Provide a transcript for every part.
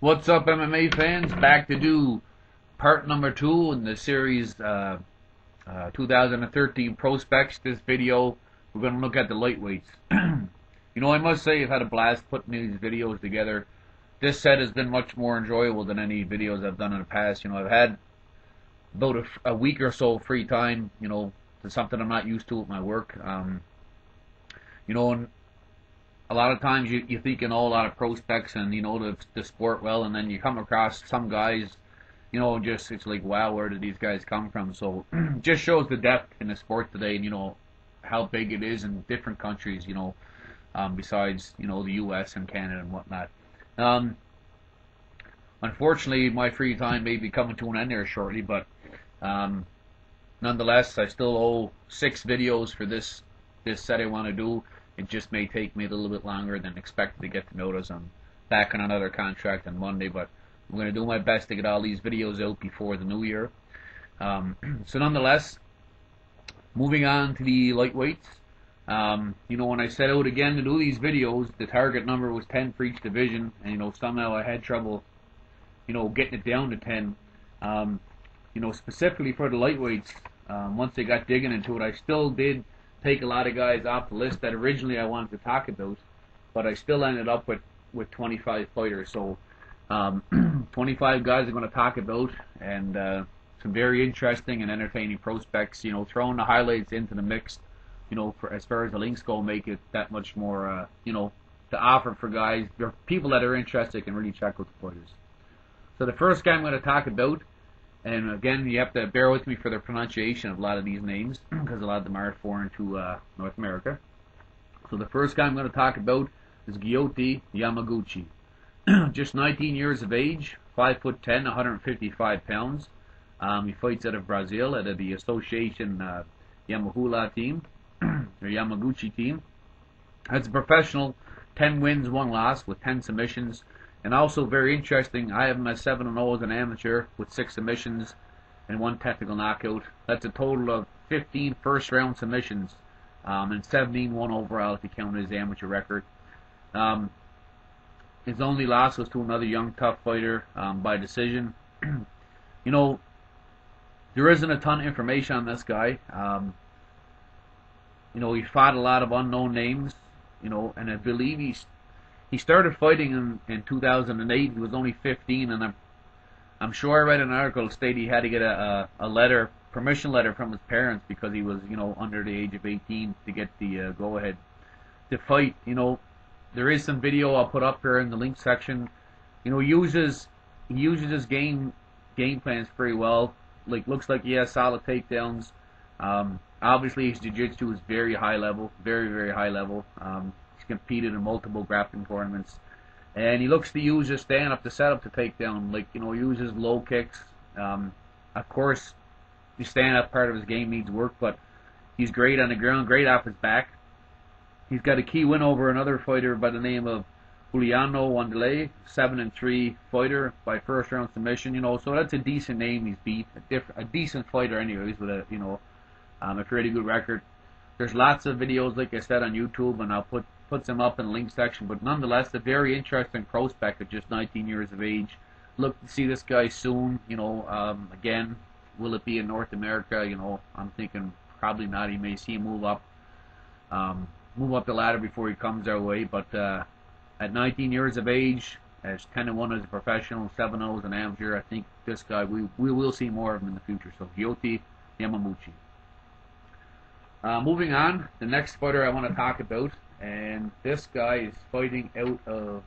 What's up, MMA fans? Back to do part number 2 in the series 2013 Prospects. This video, we're going to look at the lightweights. I must say I've had a blast putting these videos together. This set has been much more enjoyable than any videos I've done in the past. I've had about a week or so free time, to something I'm not used to with my work. And a lot of times you think you know a lot of prospects and you know the sport well, and then you come across some guys, just it's like, wow, where did these guys come from? So just shows the depth in the sport today, and how big it is in different countries, besides the U.S. and Canada and whatnot. Unfortunately, my free time may be coming to an end there shortly, but nonetheless, I still owe 6 videos for this set I want to do. It just may take me a little bit longer than expected to get to notice. I'm back on another contract on Monday, but I'm going to do my best to get all these videos out before the new year. So nonetheless, moving on to the lightweights. When I set out again to do these videos, the target number was 10 for each division, and somehow I had trouble, getting it down to 10. Specifically for the lightweights, once I got digging into it, I still did take a lot of guys off the list that originally I wanted to talk about, but I still ended up with 25 fighters. So 25 guys I'm going to talk about, and some very interesting and entertaining prospects. Throwing the highlights into the mix, for as far as the links go, make it that much more, to offer for guys, or people that are interested can really check out the fighters. So the first guy I'm going to talk about, and again, you have to bear with me for the pronunciation of a lot of these names, because a lot of them are foreign to North America. So the first guy I'm going to talk about is Goiti Yamaguchi. Just 19 years of age, 5'10", 155 pounds. He fights out of Brazil, out of the Association Yamaguchi team, or Yamaguchi team. As a professional, 10 wins, 1 loss, with 10 submissions. And also very interesting, I have him at 7-0 as an amateur with 6 submissions and 1 technical knockout. That's a total of 15 first-round submissions and 17-1 overall if you count his amateur record. His only loss was to another young, tough fighter by decision. There isn't a ton of information on this guy. He fought a lot of unknown names, and I believe he started fighting in 2008. He was only 15, and I'm sure I read an article stating he had to get a permission letter from his parents because he was, under the age of 18 to get the go-ahead to fight. There is some video I'll put up here in the link section. He uses his game plans very well. Looks like he has solid takedowns. Obviously, his jiu-jitsu is very high level, very, very high level. Competed in multiple grappling tournaments, and he looks to use his stand-up to set up the takedown. Uses low kicks. Of course, the stand-up part of his game needs work, but he's great on the ground, great off his back. He's got a key win over another fighter by the name of Juliano Wanderlei, 7-3 fighter by first-round submission. So that's a decent name he's beat, a decent fighter anyways, with a pretty good record. There's lots of videos, like I said, on YouTube, and I'll put them up in the link section. But nonetheless, a very interesting prospect at just 19 years of age. Look to see this guy soon. Again, will it be in North America? I'm thinking probably not. He may see him move up the ladder before he comes our way. But at 19 years of age, as 10-1 as a professional, 7-0 as an amateur, I think this guy, we will see more of him in the future. So Goiti Yamaguchi. Moving on, the next fighter I want to talk about, and this guy is fighting out of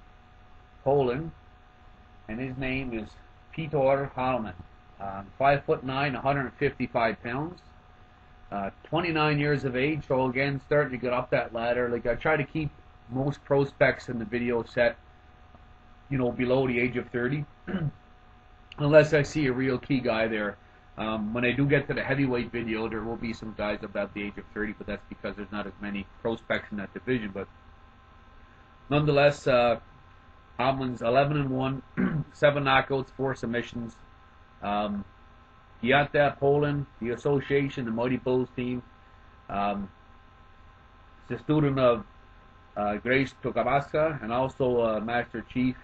Poland, and his name is Petor Hman. 5'9", 155 pounds, 29 years of age. So again, starting to get up that ladder. I try to keep most prospects in the video set, below the age of 30, unless I see a real key guy there. When I do get to the heavyweight video, there will be some guys about the age of 30, but that's because there's not as many prospects in that division. But nonetheless, Hman's 11-1, 7 knockouts, 4 submissions. Guote, Poland, the Association, the Mighty Bulls team. He's a student of Grace Tokabaska and also Master Chief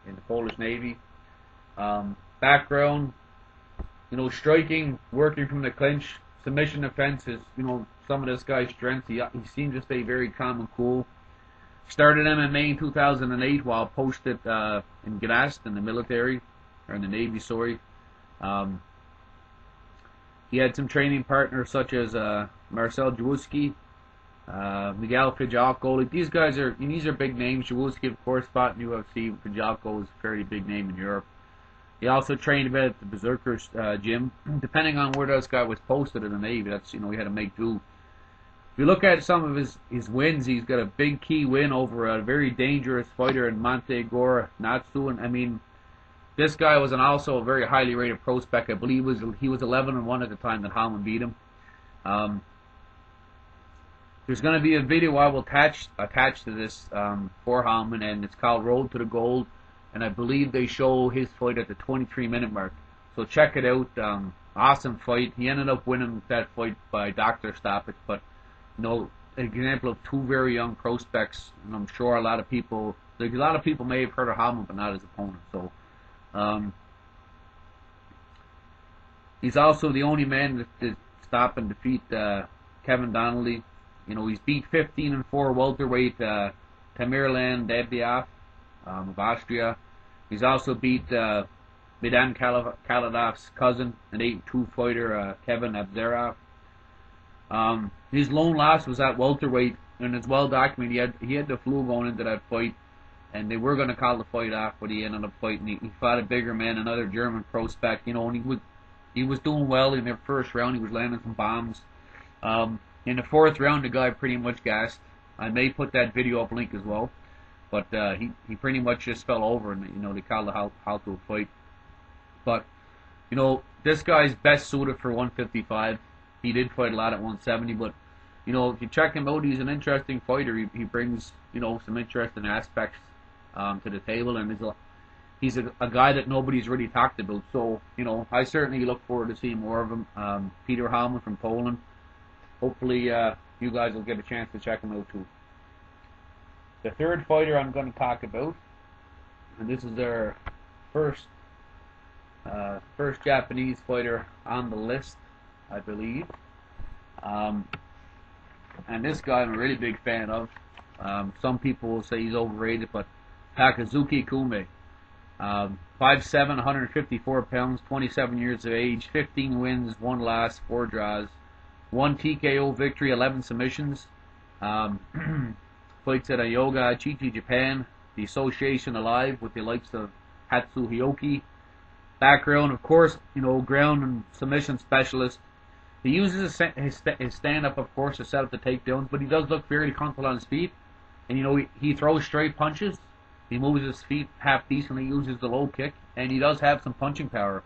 in the Polish Navy. Background, striking, working from the clinch, submission defense is, some of this guy's strengths. He seems to stay very calm and cool. Started MMA in 2008 while posted in Gdansk in the military, or in the Navy, sorry. He had some training partners such as Marcel Sajewski, Miguel Fijalko. These guys are big names. Sajewski, of course, fought in UFC. Fijalko is a fairly big name in Europe. He also trained a bit at the Berserkers gym. Depending on where this guy was posted in the Navy, that's he had to make do. If you look at some of his wins, he's got a big key win over a very dangerous fighter in Montegor Natsu. And this guy was also a very highly rated prospect. I believe he was 11-1 at the time that Hman beat him. There's going to be a video I will attach to this for Hman, and it's called Road to the Gold. And I believe they show his fight at the 23-minute mark. So check it out. Awesome fight. He ended up winning that fight by doctor stoppage. But an example of two very young prospects. And I'm sure a lot of people may have heard of Hman, but not his opponent. So he's also the only man to stop and defeat Kevin Donnelly. He's beat 15-4 welterweight Tamerlan Dabiaf of Austria. He's also beat Midan Kaladov's cousin, an 8-2 fighter, Kevin Abzerov. His lone loss was at welterweight, and it's well documented. He had the flu going into that fight, and they were going to call the fight off, but he ended up fighting. He fought a bigger man, another German prospect, and he was doing well in their first round. He was landing some bombs. In the fourth round, the guy pretty much gassed. I may put that video up link as well. But he pretty much just fell over, and they called the halt to a fight. But this guy's best suited for 155. He did fight a lot at 170, but if you check him out, he's an interesting fighter. He brings some interesting aspects to the table, and he's a guy that nobody's really talked about. So I certainly look forward to seeing more of him. Petor Hman from Poland. Hopefully you guys will get a chance to check him out too. The third fighter I'm going to talk about, and this is their first Japanese fighter on the list, I believe. And this guy I'm a really big fan of. Some people will say he's overrated, but Takasuke Kume, 5'7", 154 pounds, 27 years of age, 15 wins, 1 loss, 4 draws, 1 TKO victory, 11 submissions. Fights at Yoga Chichi, Japan. The association alive with the likes of Hatsu Hioki. Background, of course, ground and submission specialist. He uses his stand-up, of course, to set up the takedowns, but he does look very comfortable on his feet. And, he throws straight punches. He moves his feet half decently, uses the low kick, and he does have some punching power.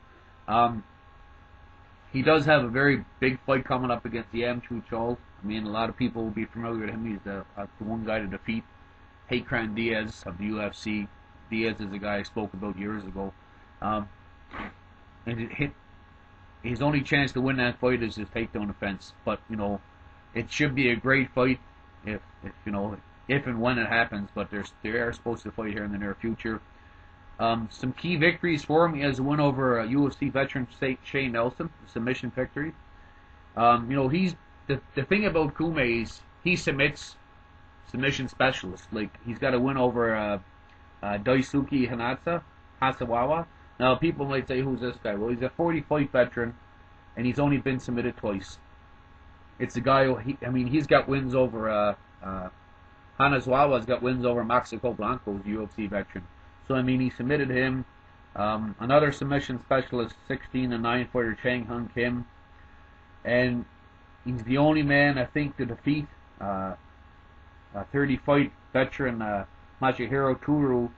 He does have a very big fight coming up against Yamauchi. A lot of people will be familiar with him. He's the one guy to defeat Hakran Diaz of the UFC. Diaz is a guy I spoke about years ago. And his only chance to win that fight is his takedown defense. But it should be a great fight if and when it happens. But they are supposed to fight here in the near future. Some key victories for him. He has a win over UFC veteran Shane Nelson, submission victory. He's the thing about Kume is he submits submission specialists. Like he's got a win over Daisuke Hasawawa. Now people might say, who's this guy? Well, he's a 40-fight veteran, and he's only been submitted twice. It's a guy who he's got wins over Hanazawa's got wins over Mexico Blanco's UFC veteran. So he submitted him. Another submission specialist, 16-9 fighter Chang Hun Kim, and he's the only man I think to defeat a 30-fight veteran Masahiro Turu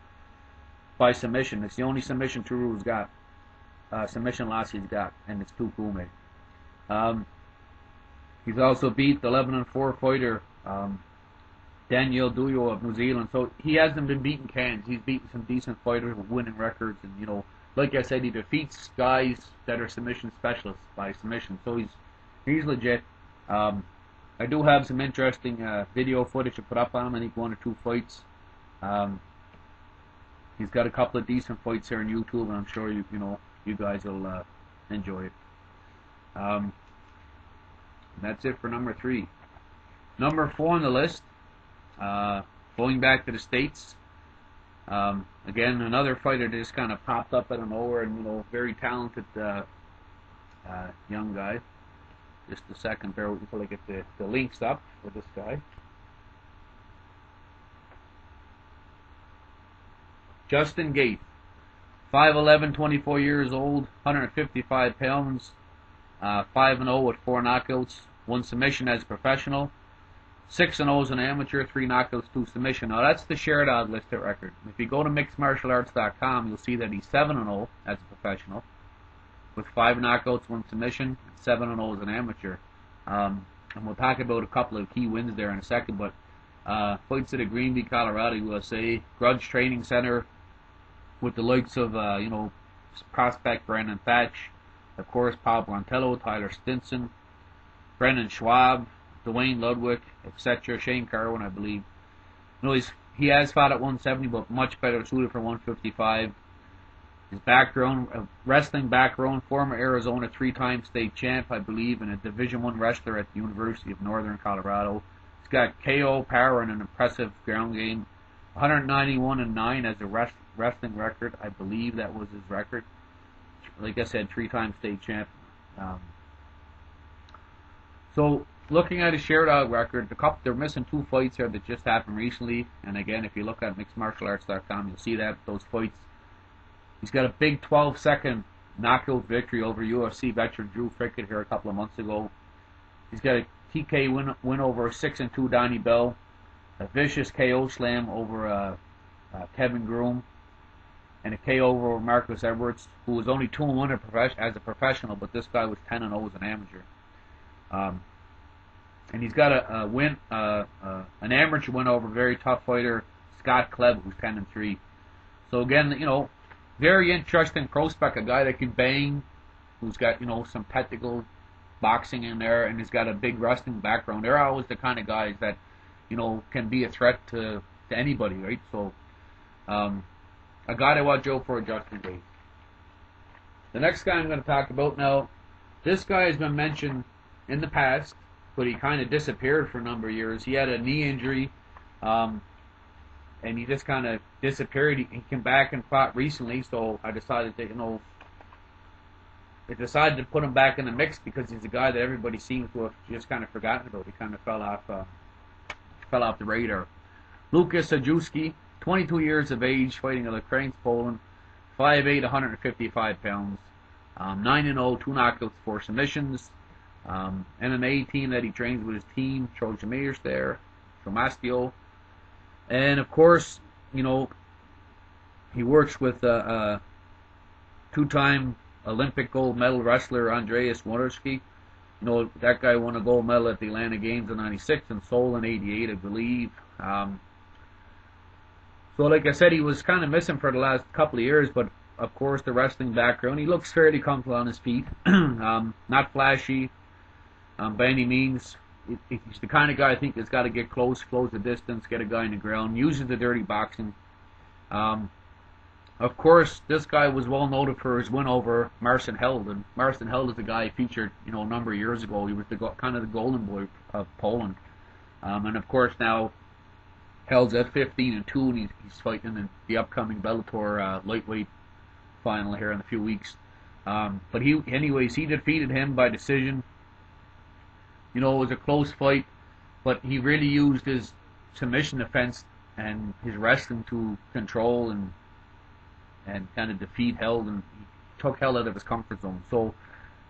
by submission. It's the only submission Turu's got, submission loss he's got, and it's to Kume. He's also beat the 11-4 fighter Daniel Duyo of New Zealand. So he hasn't been beating cans. He's beaten some decent fighters with winning records, and like I said, he defeats guys that are submission specialists by submission. So he's legit. I do have some interesting video footage to put up on him. I think 1 or 2 fights. He's got a couple of decent fights here on YouTube, and I'm sure you guys will enjoy it. That's it for number 3. Number 4 on the list, going back to the States. Again, another fighter that just kind of popped up out of nowhere, and very talented young guy. Just a second there until I get the links up for this guy. Justin Gaethje, 5'11", 24 years old, 155 pounds, 5-0 with 4 knockouts, 1 submission as a professional, 6-0 as an amateur, 3 knockouts, 2 submission. Now that's the Sherdog listed record. If you go to mixedmartialarts.com, you'll see that he's 7-0 as a professional, with 5 knockouts, 1 submission, and 7-0 as an amateur. And we'll talk about a couple of key wins there in a second, but fights at the Greenville, Colorado, USA, Grudge Training Center, with the likes of, prospect Brandon Thatch, of course, Paul Brontello, Tyler Stinson, Brendan Schwab, Dwayne Ludwig, etc., Shane Carwin, I believe. He has fought at 170, but much better suited for 155. His background, wrestling background, former Arizona 3-time state champ, I believe, and a Division I wrestler at the University of Northern Colorado. He's got KO power and an impressive ground game. 191-9 as a wrestling record. I believe that was his record. Like I said, 3-time state champ. So, looking at his Sherdog record, they're missing 2 fights here that just happened recently. And again, if you look at mixedmartialarts.com, you'll see that those fights. He's got a big 12-second knockout victory over UFC veteran Drew Frickett here a couple of months ago. He's got a TK win over 6-2 Donnie Bell, a vicious KO slam over Kevin Groom, and a KO over Marcus Edwards, who was only 2-1 as a professional, but this guy was 10-0 as an amateur. And he's got a win, an amateur win over a very tough fighter, Scott Klebb, who's 10-3. So again, very interesting prospect, a guy that can bang, who's got, some technical boxing in there, and he's got a big wrestling background. They're always the kind of guys that, can be a threat to anybody, right? So, a guy to watch out for, Justin Gaethje. The next guy I'm going to talk about now, this guy has been mentioned in the past, but he kind of disappeared for a number of years. He had a knee injury, and he just kind of disappeared. He came back and fought recently, so I decided to, put him back in the mix because he's a guy that everybody seems to have just kind of forgotten about. He kind of fell off the radar. Lukasz Sajewski, 22 years of age, fighting in Ukraine, Poland, 5'8", 155 pounds, 9-0, 2 knockouts, 4 submissions. MMA team that he trains with his team, Trojan there, Tromastio. And of course, he works with 2-time Olympic gold medal wrestler Andreas Wojnarowski. That guy won a gold medal at the Atlanta Games in '96 and Seoul in '88, I believe. So like I said, he was kind of missing for the last couple of years, but of course the wrestling background, he looks fairly comfortable on his feet. Not flashy by any means. He's the kind of guy I think that's got to get close the distance, get a guy in the ground, uses the dirty boxing. Of course, this guy was well noted for his win over Marcin Held, and Marcin Held is the guy featured, a number of years ago. He was kind of the golden boy of Poland, and of course now Held's at 15-2, and he's fighting in the upcoming Bellator lightweight final here in a few weeks. But he defeated him by decision. It was a close fight, but he really used his submission defense and his wrestling to control and kind of defeat Held, and he took Held out of his comfort zone. So,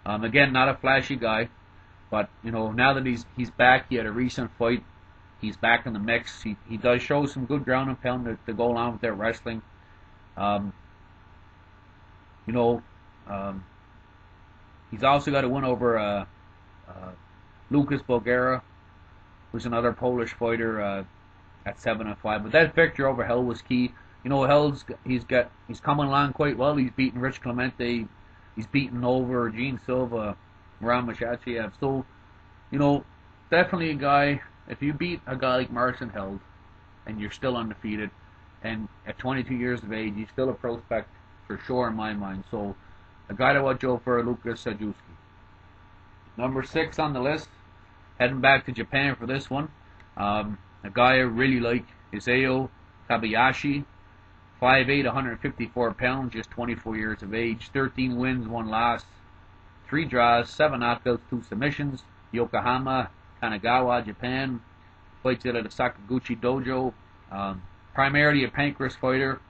again, not a flashy guy, but, now that he's back, he had a recent fight, he's back in the mix. He does show some good ground and pound to go along with that wrestling. He's also got a win over Lukasz Bulgara, who's another Polish fighter at 7-5. But that victory over Held was key. He's coming along quite well. He's beaten Rich Clemente. He's beaten over Gene Silva, Ram Makhachev. So, definitely a guy. If you beat a guy like Marcin Held and you're still undefeated, and at 22 years of age, he's still a prospect for sure in my mind. So a guy to watch out for, Lukasz Sajewski. Number 6 on the list, heading back to Japan for this one. A guy I really like, Isao Kabashi, 5'8", 154 pounds, just 24 years of age, 13 wins, 1 loss, 3 draws, 7 knockouts, 2 submissions. Yokohama, Kanagawa, Japan. Fights out of the Sakaguchi dojo. Primarily a pancreas fighter.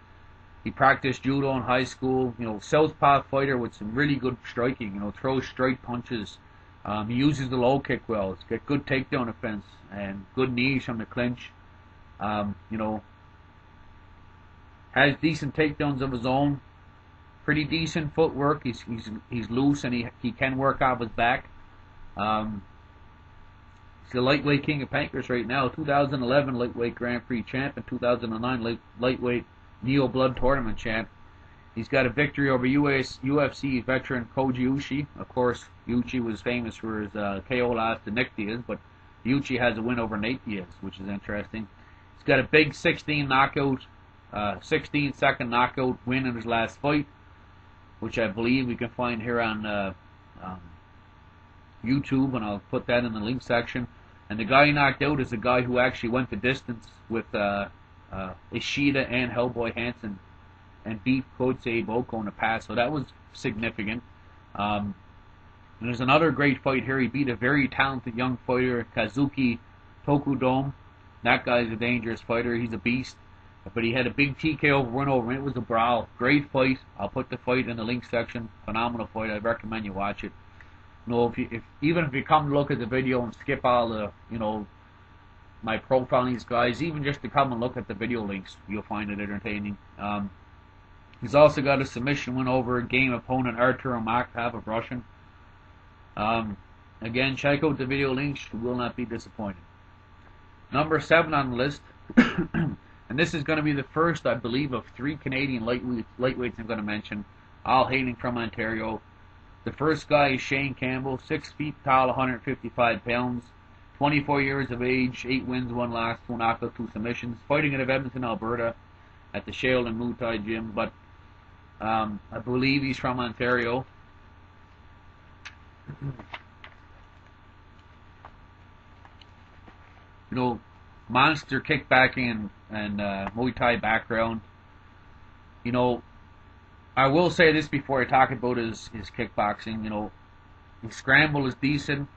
He practiced judo in high school. Southpaw fighter with some really good striking. Throws straight punches. He uses the low kick well. He's got good takedown defense and good knees from the clinch. Has decent takedowns of his own. Pretty decent footwork. He's loose and he can work off his back. He's the lightweight king of pancreas right now. 2011 lightweight Grand Prix champ and 2009 lightweight Neo Blood tournament champ. He's got a victory over UFC veteran Koji Uchi. Of course, Uchi was famous for his KO loss to Nick Diaz, but Uchi has a win over Nate Diaz, which is interesting. He's got a big 16-second knockout win in his last fight, which I believe we can find here on YouTube, and I'll put that in the link section. And the guy he knocked out is a guy who actually went the distance with Ishida and Hellboy Hansen and beat Kotse Boko in the past, so that was significant. And there's another great fight here. He beat a very talented young fighter, Kazuki Tokudome. That guy's a dangerous fighter. He's a beast. But he had a big TKO win over him. It was a brawl. Great fight. I'll put the fight in the link section. Phenomenal fight. I recommend you watch it. Even if you come to look at the video and skip all the, my profile on these guys, even just to come and look at the video links, you'll find it entertaining. He's also got a submission win over a game opponent, Artur Makhav of Russian. Again, check out the video links. You will not be disappointed. Number 7 on the list, and this is going to be the first, I believe, of 3 Canadian lightweights I'm going to mention, all hailing from Ontario. The first guy is Shane Campbell, 6 feet tall, 155 pounds, 24 years of age, 8 wins, 1 loss, 2 knockouts, 2 submissions, fighting out of Edmonton, Alberta, at the Shale and Muay Thai gym, but I believe he's from Ontario. Monster kickbacking and Muay Thai background. I will say this before I talk about his kickboxing. His scramble is decent.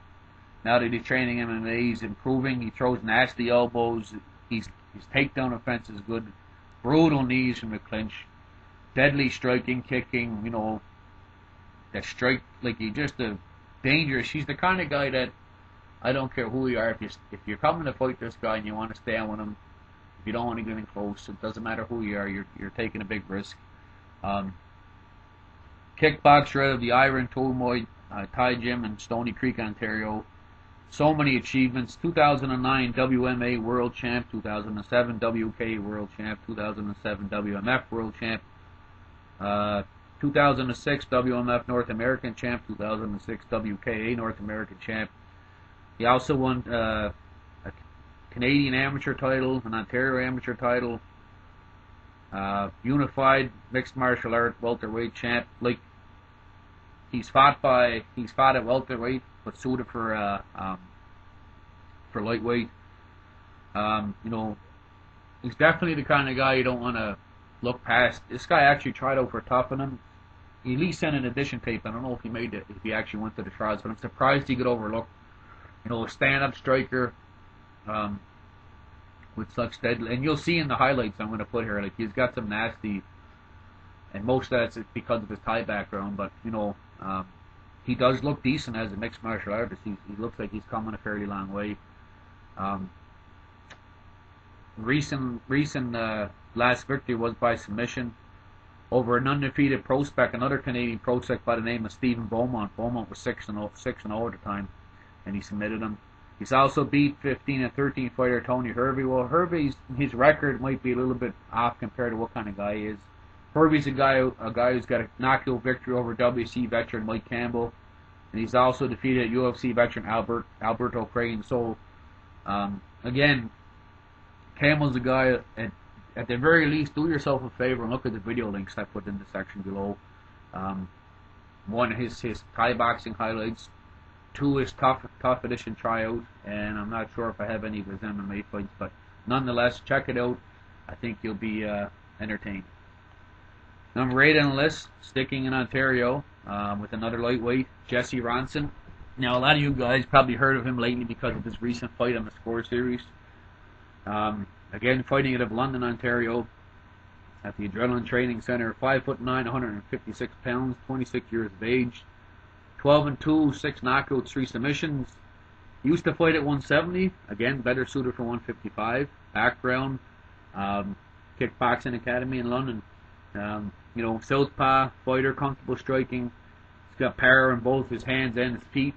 Now that he's training MMA, he's improving. He throws nasty elbows. His takedown offense is good. Brutal knees from the clinch. Deadly striking, kicking. That strike, he's just a dangerous. He's the kind of guy that I don't care who you are. If you're coming to fight this guy and you want to stand with him, if you don't want to get in close, it doesn't matter who you are. You're taking a big risk. Kickboxer out of the Iron Tomoy Thai Gym in Stony Creek, Ontario. So many achievements. 2009 WMA World Champ, 2007 WK World Champ, 2007 WMF World Champ, 2006 WMF North American Champ, 2006 WKA North American Champ. He also won a Canadian amateur title, an Ontario amateur title, unified mixed martial art welterweight champ. He's fought at welterweight, but suited for lightweight. He's definitely the kind of guy you don't want to look past. This guy actually tried out for Toughenham. He at least sent an edition tape. I don't know if he made it, if he actually went to the trials, but I'm surprised he got overlooked. A stand-up striker with such deadly, and you'll see in the highlights I'm going to put here, he's got some nasty, and most of that's because of his Thai background, but he does look decent as a mixed martial artist. He looks like he's coming a fairly long way. Recent last victory was by submission over an undefeated prospect, another Canadian prospect by the name of Stephen Beaumont. Beaumont was 6-0 at the time, and he submitted him. He's also beat 15-13 fighter Tony Hervey. Well, his record might be a little bit off compared to what kind of guy he is. Hervey's a guy who's got a knockout victory over WC veteran Mike Campbell, and he's also defeated UFC veteran Alberto Crane. So, again, Campbell's a guy, and at the very least, do yourself a favor and look at the video links I put in the section below. One, his Thai boxing highlights. Two, his tough edition tryout. And I'm not sure if I have any of his MMA fights, but nonetheless, check it out. I think you'll be entertained. Number 8 on the list, sticking in Ontario with another lightweight, Jesse Ronson. Now, a lot of you guys probably heard of him lately because of his recent fight on the Score Series. Again, fighting out of London, Ontario, at the Adrenaline Training Center. 5'9", 156 pounds, 26 years of age, 12-2, 6 knockouts, 3 submissions. He used to fight at 170. Again, better suited for 155. Background, kickboxing academy in London. You know, southpaw fighter, comfortable striking. He's got power in both his hands and his feet.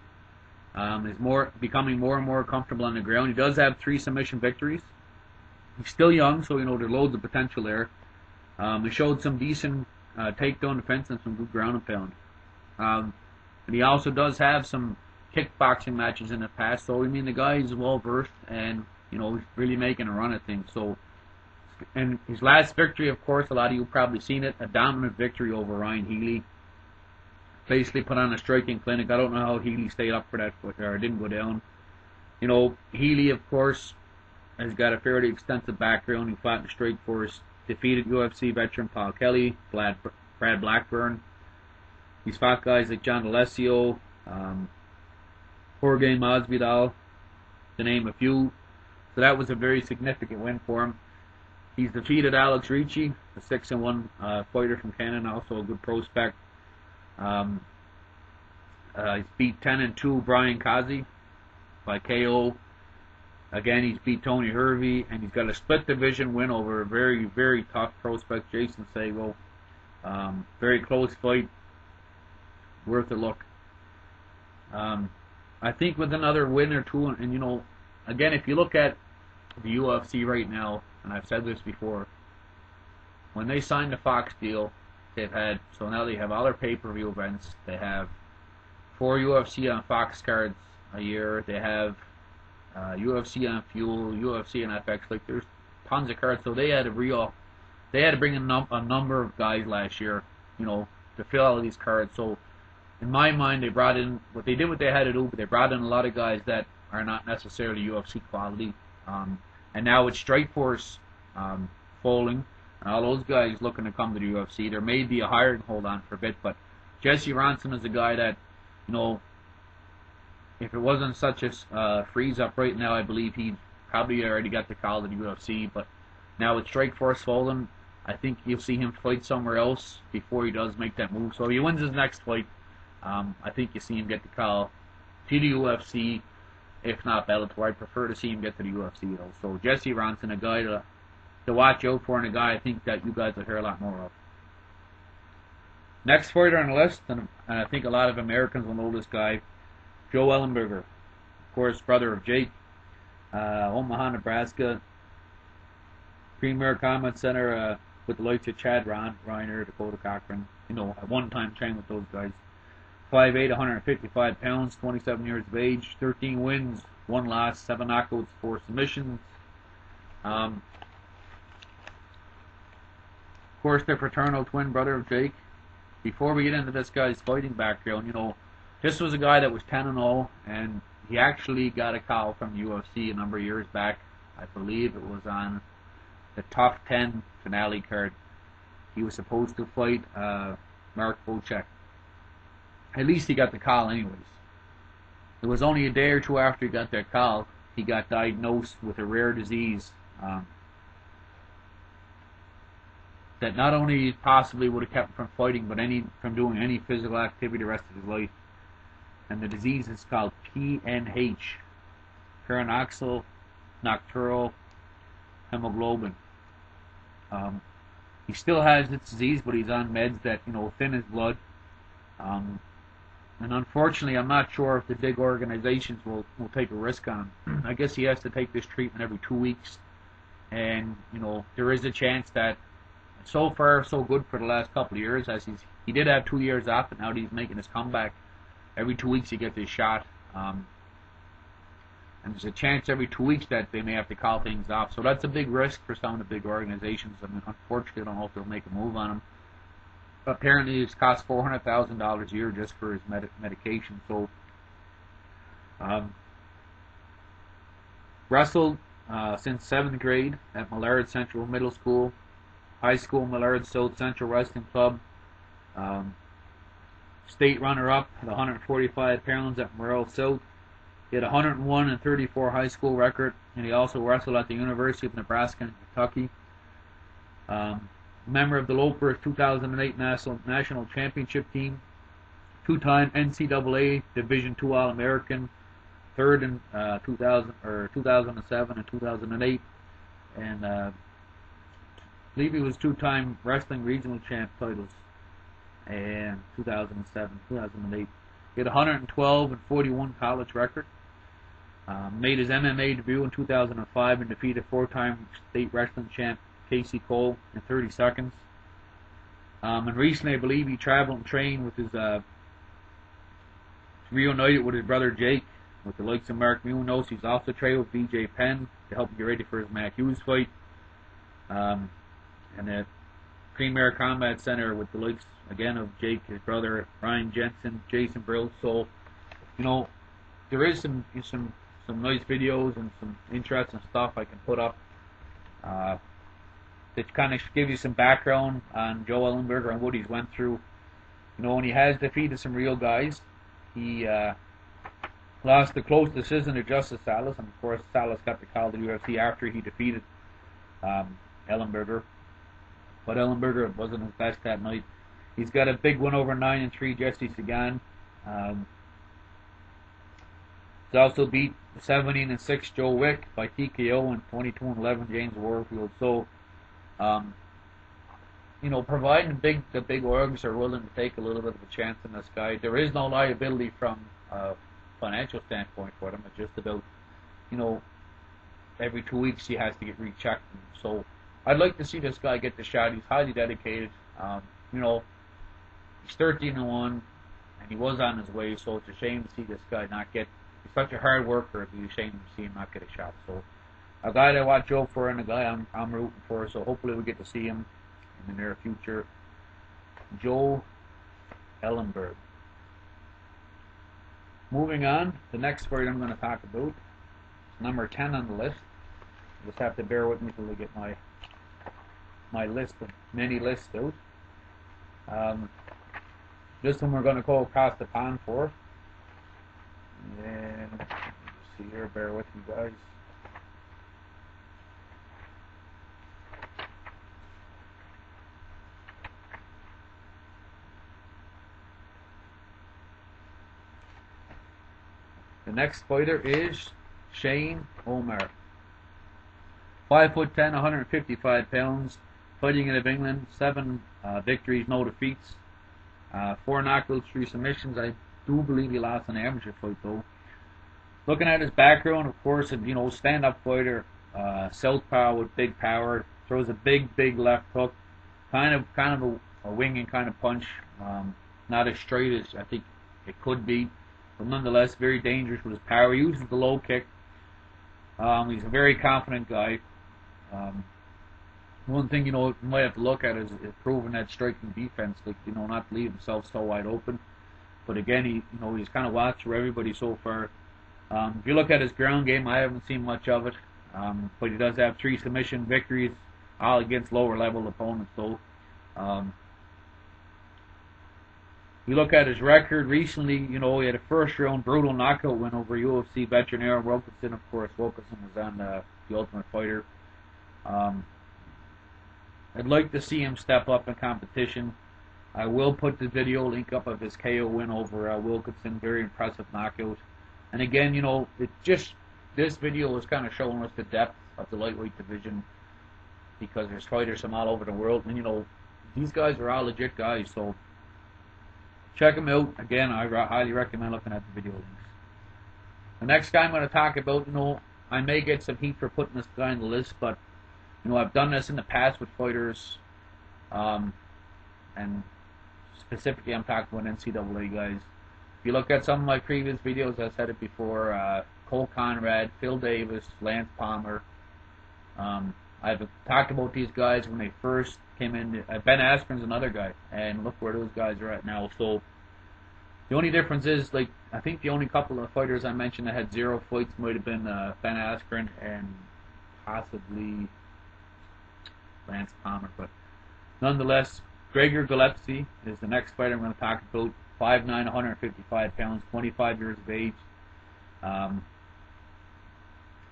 Is becoming more and more comfortable on the ground. He does have 3 submission victories. He's still young, so you know there's loads of potential there. He showed some decent takedown defense and some good ground and pound. And he also does have some kickboxing matches in the past, so I mean the guy is well versed and you know he's really making a run at things. So, and his last victory, of course, a lot of you probably seen it, a dominant victory over Ryan Healy. Basically put on a striking clinic. I don't know how Healy stayed up for that or didn't go down. You know, Healy, of course, has got a fairly extensive background. He fought in the Strike Force, defeated UFC veteran Paul Kelly, Brad Blackburn. He's fought guys like John Alessio, Jorge Masvidal, to name a few. So that was a very significant win for him. He's defeated Alex Ricci, a 6-1 fighter from Canada, also a good prospect. He's beat 10-2 Brian Kazi by KO. Again, he's beat Tony Hervey, and he's got a split division win over a very, very tough prospect, Jason Saggo. Very close fight, worth a look. I think with another win or two, and you know, again, if you look at the UFC right now, and I've said this before, when they signed the Fox deal, they've had, so now they have all their pay-per-view events. They have 4 UFC on Fox cards a year. They have UFC on Fuel, UFC on FX. Like there's tons of cards. So they had to bring in a number of guys last year, you know, to fill all of these cards. So in my mind, they brought in what they did, what they had to do, but they brought in a lot of guys that are not necessarily UFC quality. And now with Strikeforce falling, and all those guys looking to come to the UFC, there may be a hiring hold on for a bit. But Jesse Ronson is a guy that, you know, if it wasn't such a freeze up right now, I believe he probably already got the call to the UFC. But now with Strikeforce falling, I think you'll see him fight somewhere else before he does make that move. So if he wins his next fight, I think you see him get the call to the UFC, if not Bellator. I'd prefer to see him get to the UFC though. So Jesse Ronson, a guy to watch out for, and a guy I think that you guys will hear a lot more of. Next fighter on the list, and I think a lot of Americans will know this guy, Joe Ellenberger, of course, brother of Jake, Omaha, Nebraska, Premier Combat Center with the likes of Chad Reiner, Dakota Cochran, you know, at one time trained with those guys. 5'8", 155 pounds, 27 years of age, 13 wins, 1 loss, 7 knockouts, 4 submissions. Of course, the fraternal twin brother of Jake. Before we get into this guy's fighting background, you know, this was a guy that was 10-0, and he actually got a call from the UFC a number of years back. I believe it was on the Top 10 finale card. He was supposed to fight Mark Bocek. At least he got the call anyways. It was only a day or two after he got that call, he got diagnosed with a rare disease that not only possibly would have kept him from fighting, but from doing any physical activity the rest of his life. And the disease is called PNH, Paroxysmal Nocturnal Hemoglobin. He still has this disease, but he's on meds that, you know, thin his blood. And unfortunately, I'm not sure if the big organizations will take a risk on him. I guess he has to take this treatment every 2 weeks. And, you know, there is a chance that, so far, so good for the last couple of years, as he did have 2 years off, but now that he's making his comeback, every 2 weeks he gets his shot. and there's a chance every 2 weeks that they may have to call things off. So that's a big risk for some of the big organizations. I mean, unfortunately, I don't know if they'll make a move on him. But apparently, it's cost $400,000 a year just for his medication. So, wrestled since 7th grade at Millard Central Middle School, high school Millard South Central Wrestling Club, state runner-up at 145 pounds at Morrell South. He had 101 and 34 high school record, and he also wrestled at the University of Nebraska and Kentucky. Member of the Lopers 2008 National Championship team, two-time NCAA Division II All-American, third in 2007 and 2008, and I believe he was two-time wrestling regional champ titles in 2007, 2008. He had 112 and 41 college record. Made his MMA debut in 2005 and defeated four-time state wrestling champ Casey Cole in 30 seconds. And recently, I believe he traveled and trained with his reunited with his brother Jake, with the likes of Mark Munoz. He's also trained with BJ Penn to help him get ready for his Mac Hughes fight. And the Premier Combat Center with the likes again of Jake, his brother Ryan Jensen, Jason Brill. So, you know, there is some nice videos and some interesting stuff I can put up that kind of give you some background on Joe Ellenberger and what he's went through. You know, when he has defeated some real guys, he lost the close decision to Justice Salas, and of course Salas got the call to the UFC after he defeated Ellenberger. But Ellenberger wasn't his best that night. He's got a big win over 9-3 Jesse Sagan. He's also beat 17-6 Joe Wick by TKO and 22-11 James Warfield. So, you know, providing the big orgs are willing to take a little bit of a chance on this guy, there is no liability from a financial standpoint for him. It's just about, you know, every 2 weeks he has to get rechecked. So I'd like to see this guy get the shot. He's highly dedicated. You know, he's 13-1, and he was on his way. So it's a shame to see this guy not get. He's such a hard worker. It'd be a shame to see him not get a shot. So a guy that I watch Joe for, and a guy I'm rooting for. So hopefully we get to see him in the near future. Joe Ellenberger. Moving on, the next fight I'm going to talk about is number 10 on the list. You just have to bear with me till I get my list of many lists out. This one we're going to go across the pond for. And let's see here, bear with me guys. The next fighter is Shane Omer. 5'10", 155 pounds, fighting out of England, 7 victories, no defeats, 4 knockouts, 3 submissions. I do believe he lost an amateur fight though. Looking at his background, of course, you know, stand-up fighter, southpaw with big power, throws a big left hook, kind of a winging kind of punch, not as straight as I think it could be, but nonetheless very dangerous with his power. He uses the low kick. He's a very confident guy. One thing, you know, you might have to look at is proving that striking defense, like, you know, not to leave himself so wide open. But again, he's kind of watched for everybody so far. If you look at his ground game, I haven't seen much of it, but he does have 3 submission victories, all against lower level opponents though. You look at his record recently, you know, he had a first round brutal knockout win over UFC veteran Aaron Wilkinson. Of course, Wilkinson was on The Ultimate Fighter. I'd like to see him step up in competition. I will put the video link up of his KO win over Wilkinson. Very impressive knockout. And again, you know, this video is kind of showing us the depth of the lightweight division, because there's fighters from all over the world, and you know, these guys are all legit guys. So check them out. Again, I highly recommend looking at the video links. The next guy I'm going to talk about, you know, I may get some heat for putting this guy on the list, but you know, I've done this in the past with fighters, and specifically I'm talking about NCAA guys. If you look at some of my previous videos, I said it before, Cole Conrad, Phil Davis, Lance Palmer. I've talked about these guys when they first came in. Ben Askren's another guy, and look where those guys are at now. So the only difference is, like, I think the only couple of fighters I mentioned that had 0 fights might have been Ben Askren and possibly Lance Palmer. But nonetheless, Gregor Gillespie is the next fighter I'm going to talk about. 5'9", 155 pounds, 25 years of age. Long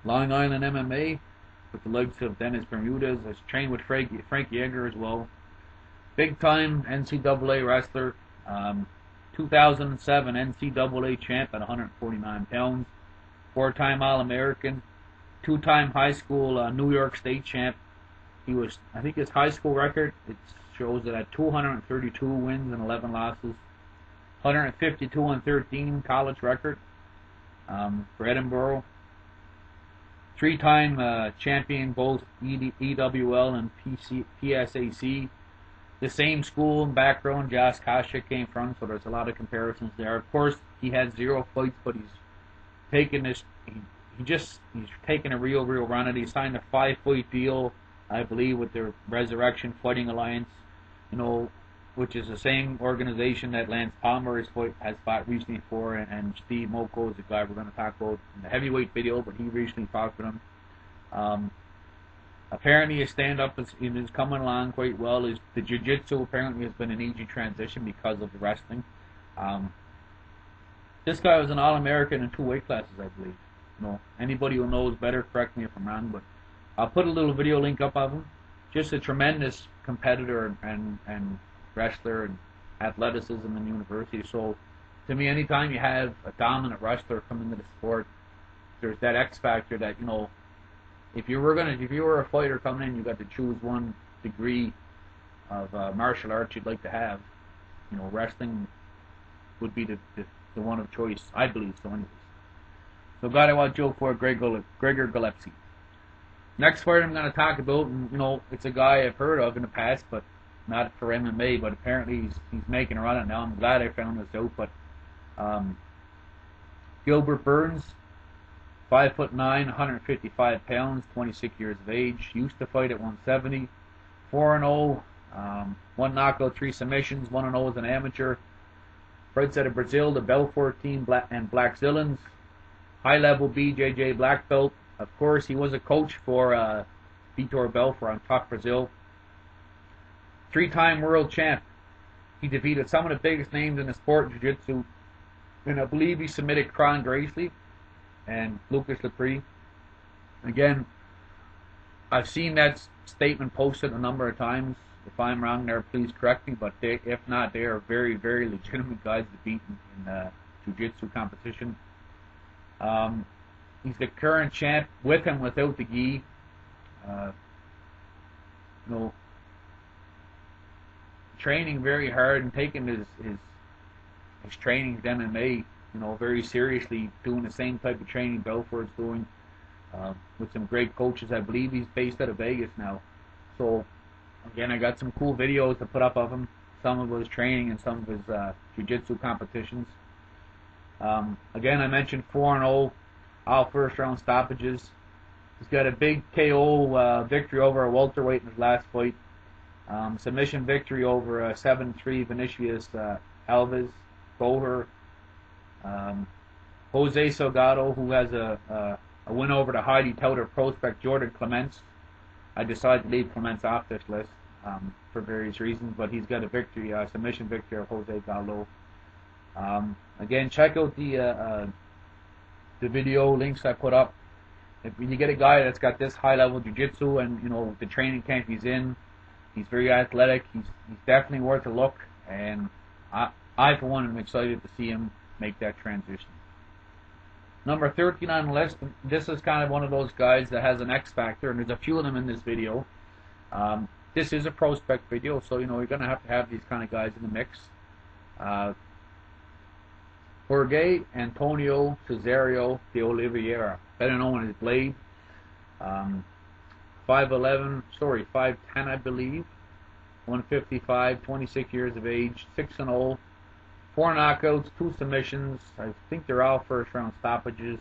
Island MMA with the likes of Dennis Bermudez. Has trained with Frank Yeager as well. Big time NCAA wrestler. 2007 NCAA champ at 149 pounds. 4-time All-American. 2-time high school New York State champ. He was, I think his high school record, it shows that at 232 wins and 11 losses. 152-13 college record for Edinburgh. 3-time champion both EWL and PSAC. The same school and background Josh Kasha came from, so there's a lot of comparisons there. Of course, he had 0 fights, but he's taken this. He's taken a real run at it. He signed a 5-fight deal, I believe, with the Resurrection Fighting Alliance, which is the same organization that Lance Palmer has fought recently for, and Steve Moko is the guy we're going to talk about in the heavyweight video, but he recently fought for them. Apparently his stand-up is coming along quite well. The jiu-jitsu apparently has been an easy transition because of the wrestling. This guy was an All-American in 2 weight classes, I believe. Anybody who knows better, correct me if I'm wrong, but I'll put a little video link up of him. Just a tremendous competitor and wrestler and athleticism in university. So to me, anytime you have a dominant wrestler come into the sport, there's that X factor that, if you were a fighter coming in, you got to choose one degree of martial arts you'd like to have. Wrestling would be the one of choice, I believe. So anyways, so God, I want Joe for Gregor Gillespie. Next fighter I'm going to talk about, and it's a guy I've heard of in the past, but not for MMA, but apparently he's making a run at it now. I'm glad I found this out. But Gilbert Burns, 5'9", 155 pounds, 26 years of age. Used to fight at 170. 4-0, 1 knockout, 3 submissions. 1-0 as an amateur. Fights out of Brazil, the Belfort team and Black Zillans. High-level BJJ black belt. Of course, he was a coach for Vitor Belfort on Tough Brazil. 3-time world champ. He defeated some of the biggest names in the sport, jiu-jitsu, and I believe he submitted Kron Gracie and Lucas Lepre. Again, I've seen that statement posted a number of times. If I'm wrong there, please correct me, but if not, they are very, very legitimate guys to beat in jiu-jitsu competition. He's the current champ, with and without the gi. Training very hard and taking his training to MMA, very seriously, doing the same type of training Belfort's doing, with some great coaches. I believe he's based out of Vegas now. So, again, I got some cool videos to put up of him, some of his training and some of his jiu-jitsu competitions. Again, I mentioned 4-0, all first-round stoppages. He's got a big KO victory over a welterweight in his last fight. Submission victory over 7-3 Vinicius Alves, Goher. Jose Salgado, who has a win over the highly touted prospect Jordan Clements. I decided to leave Clements off this list for various reasons, but he's got a victory, submission victory of Jose Gallo. Again, check out the video links I put up. If you get a guy that's got this high-level jiu-jitsu and the training camp he's in, he's very athletic. He's definitely worth a look, and I for one am excited to see him make that transition. Number 13 on the list. This is kind of one of those guys that has an X factor, and there's a few of them in this video. This is a prospect video, so you're going to have these kind of guys in the mix. Jorge Antonio Cesario de Oliveira, better known as Blade. 5'10", I believe. 155, 26 years of age, 6-0, 4 knockouts, 2 submissions. I think they're all first-round stoppages.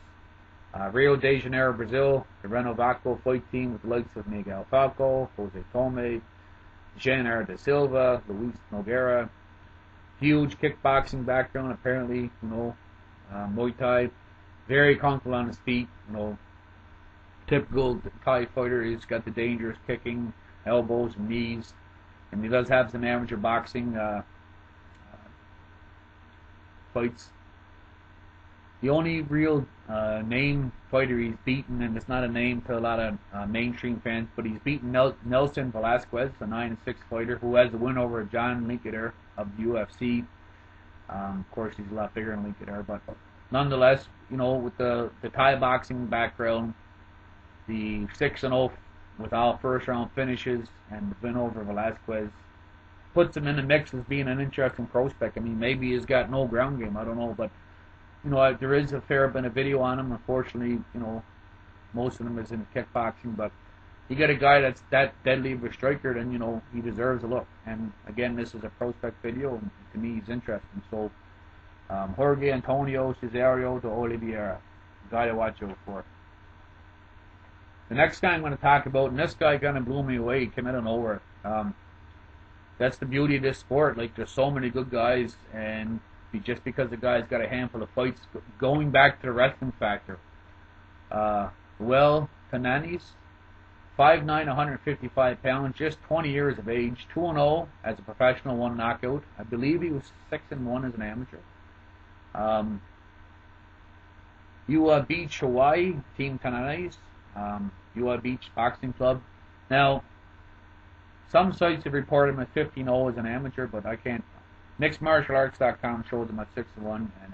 Rio de Janeiro, Brazil, the Renovaco fight team with the likes of Miguel Falco, Jose Tome, Jean da Silva, Luis Nogueira. Huge kickboxing background, apparently, Muay Thai. Very comfortable on his feet, typical Thai fighter. He's got the dangerous kicking, elbows, and knees. And he does have some amateur boxing fights. The only real name fighter he's beaten, and it's not a name to a lot of mainstream fans, but he's beaten Nelson Velasquez, a 9-6 fighter, who has a win over John Linkiter of the UFC. Of course, he's a lot bigger than Linkiter, but nonetheless, with the Thai boxing background, the 6-0 with all first-round finishes, and the win over Velasquez puts him in the mix as being an interesting prospect. I mean, maybe he's got no ground game, I don't know, but there is a fair bit of video on him. Unfortunately, most of them is in kickboxing, but you get a guy that's that deadly of a striker, then, he deserves a look. And again, this is a prospect video, and to me, he's interesting. So, Jorge Antonio Cesario de Oliveira, guy to watch out for. The next guy I'm going to talk about, and this guy kind of blew me away, he came out of nowhere. That's the beauty of this sport. Like, there's so many good guys, and just because the guy's got a handful of fights, going back to the wrestling factor. Lowen Tynanes, 5'9", 155 pounds, just 20 years of age, 2-0 as a professional, 1 knockout. I believe he was 6-1 as an amateur. UA Beach, Hawaii, Team Tynanes, UA Beach Boxing Club. Now, some sites have reported him at 15-0 as an amateur, but I can't. MixedMartialArts.com shows him at 6-1, and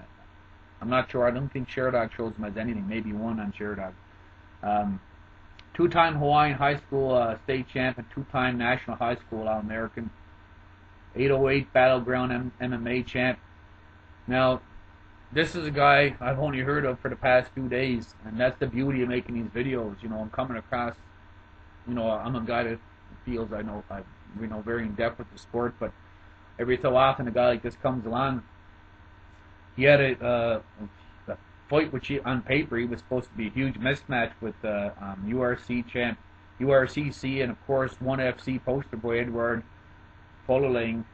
I'm not sure. I don't think Sherdog shows him as anything. Maybe 1 on Sherdog. Two-time Hawaiian high school state champ and 2-time national high school All-American. 808 Battleground MMA champ. Now, this is a guy I've only heard of for the past few days, and that's the beauty of making these videos. I'm coming across, I'm a guy that feels I'm very in depth with the sport, but every so often a guy like this comes along. He had a fight which on paper he was supposed to be a huge mismatch with URC champ, URCC, and of course 1FC poster boy Edward Foying.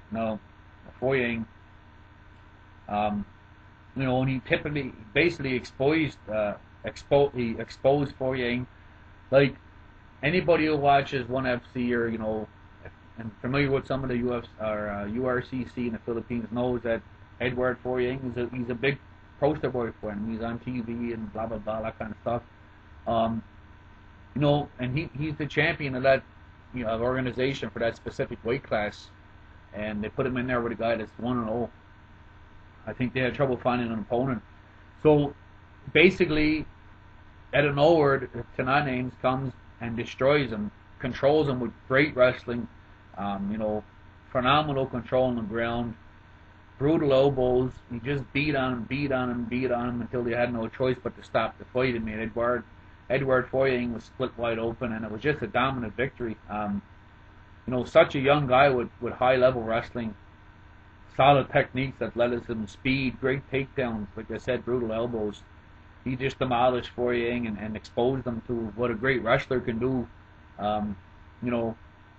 And he typically basically exposed Foying. Like, anybody who watches 1FC or and familiar with some of the URCC in the Philippines knows that Edward Foying he's a big poster boy for him. He's on TV and blah blah blah, that kind of stuff. And he's the champion of that organization for that specific weight class, and they put him in there with a guy that's 1-0. I think they had trouble finding an opponent. So basically, out of nowhere, Tynanes comes and destroys him, controls him with great wrestling. Phenomenal control on the ground, brutal elbows. He just beat on him until they had no choice but to stop the fight. I mean, Edward Foying was split wide open, and it was just a dominant victory. Such a young guy with high level wrestling, solid techniques, athleticism, speed, great takedowns. Like I said, brutal elbows. He just demolished Foying and exposed him to what a great wrestler can do.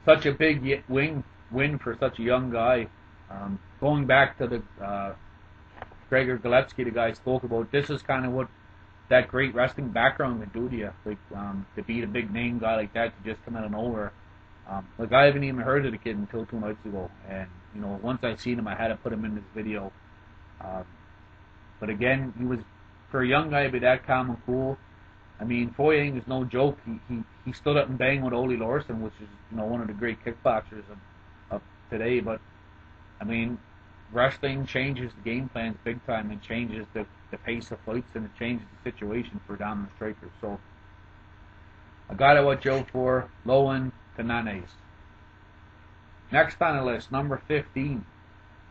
Such a big win for such a young guy. Going back to the Gregor Gillespie, the guy spoke about, this is kind of what that great wrestling background can do to you. Like, to beat a big name guy like that, to just come out of nowhere. Like, I haven't even heard of the kid until 2 nights ago, and once I seen him, I had to put him in this video. But again, he was, for a young guy, to be that calm and cool. I mean, Foying is no joke. He stood up and banged with Ole Lorson, which is one of the great kickboxers of today. But I mean, wrestling changes the game plans big time, and changes the pace of fights, and it changes the situation for dominant strikers. So I got to watch out for Lowen Tynanes. Next on the list, number 15.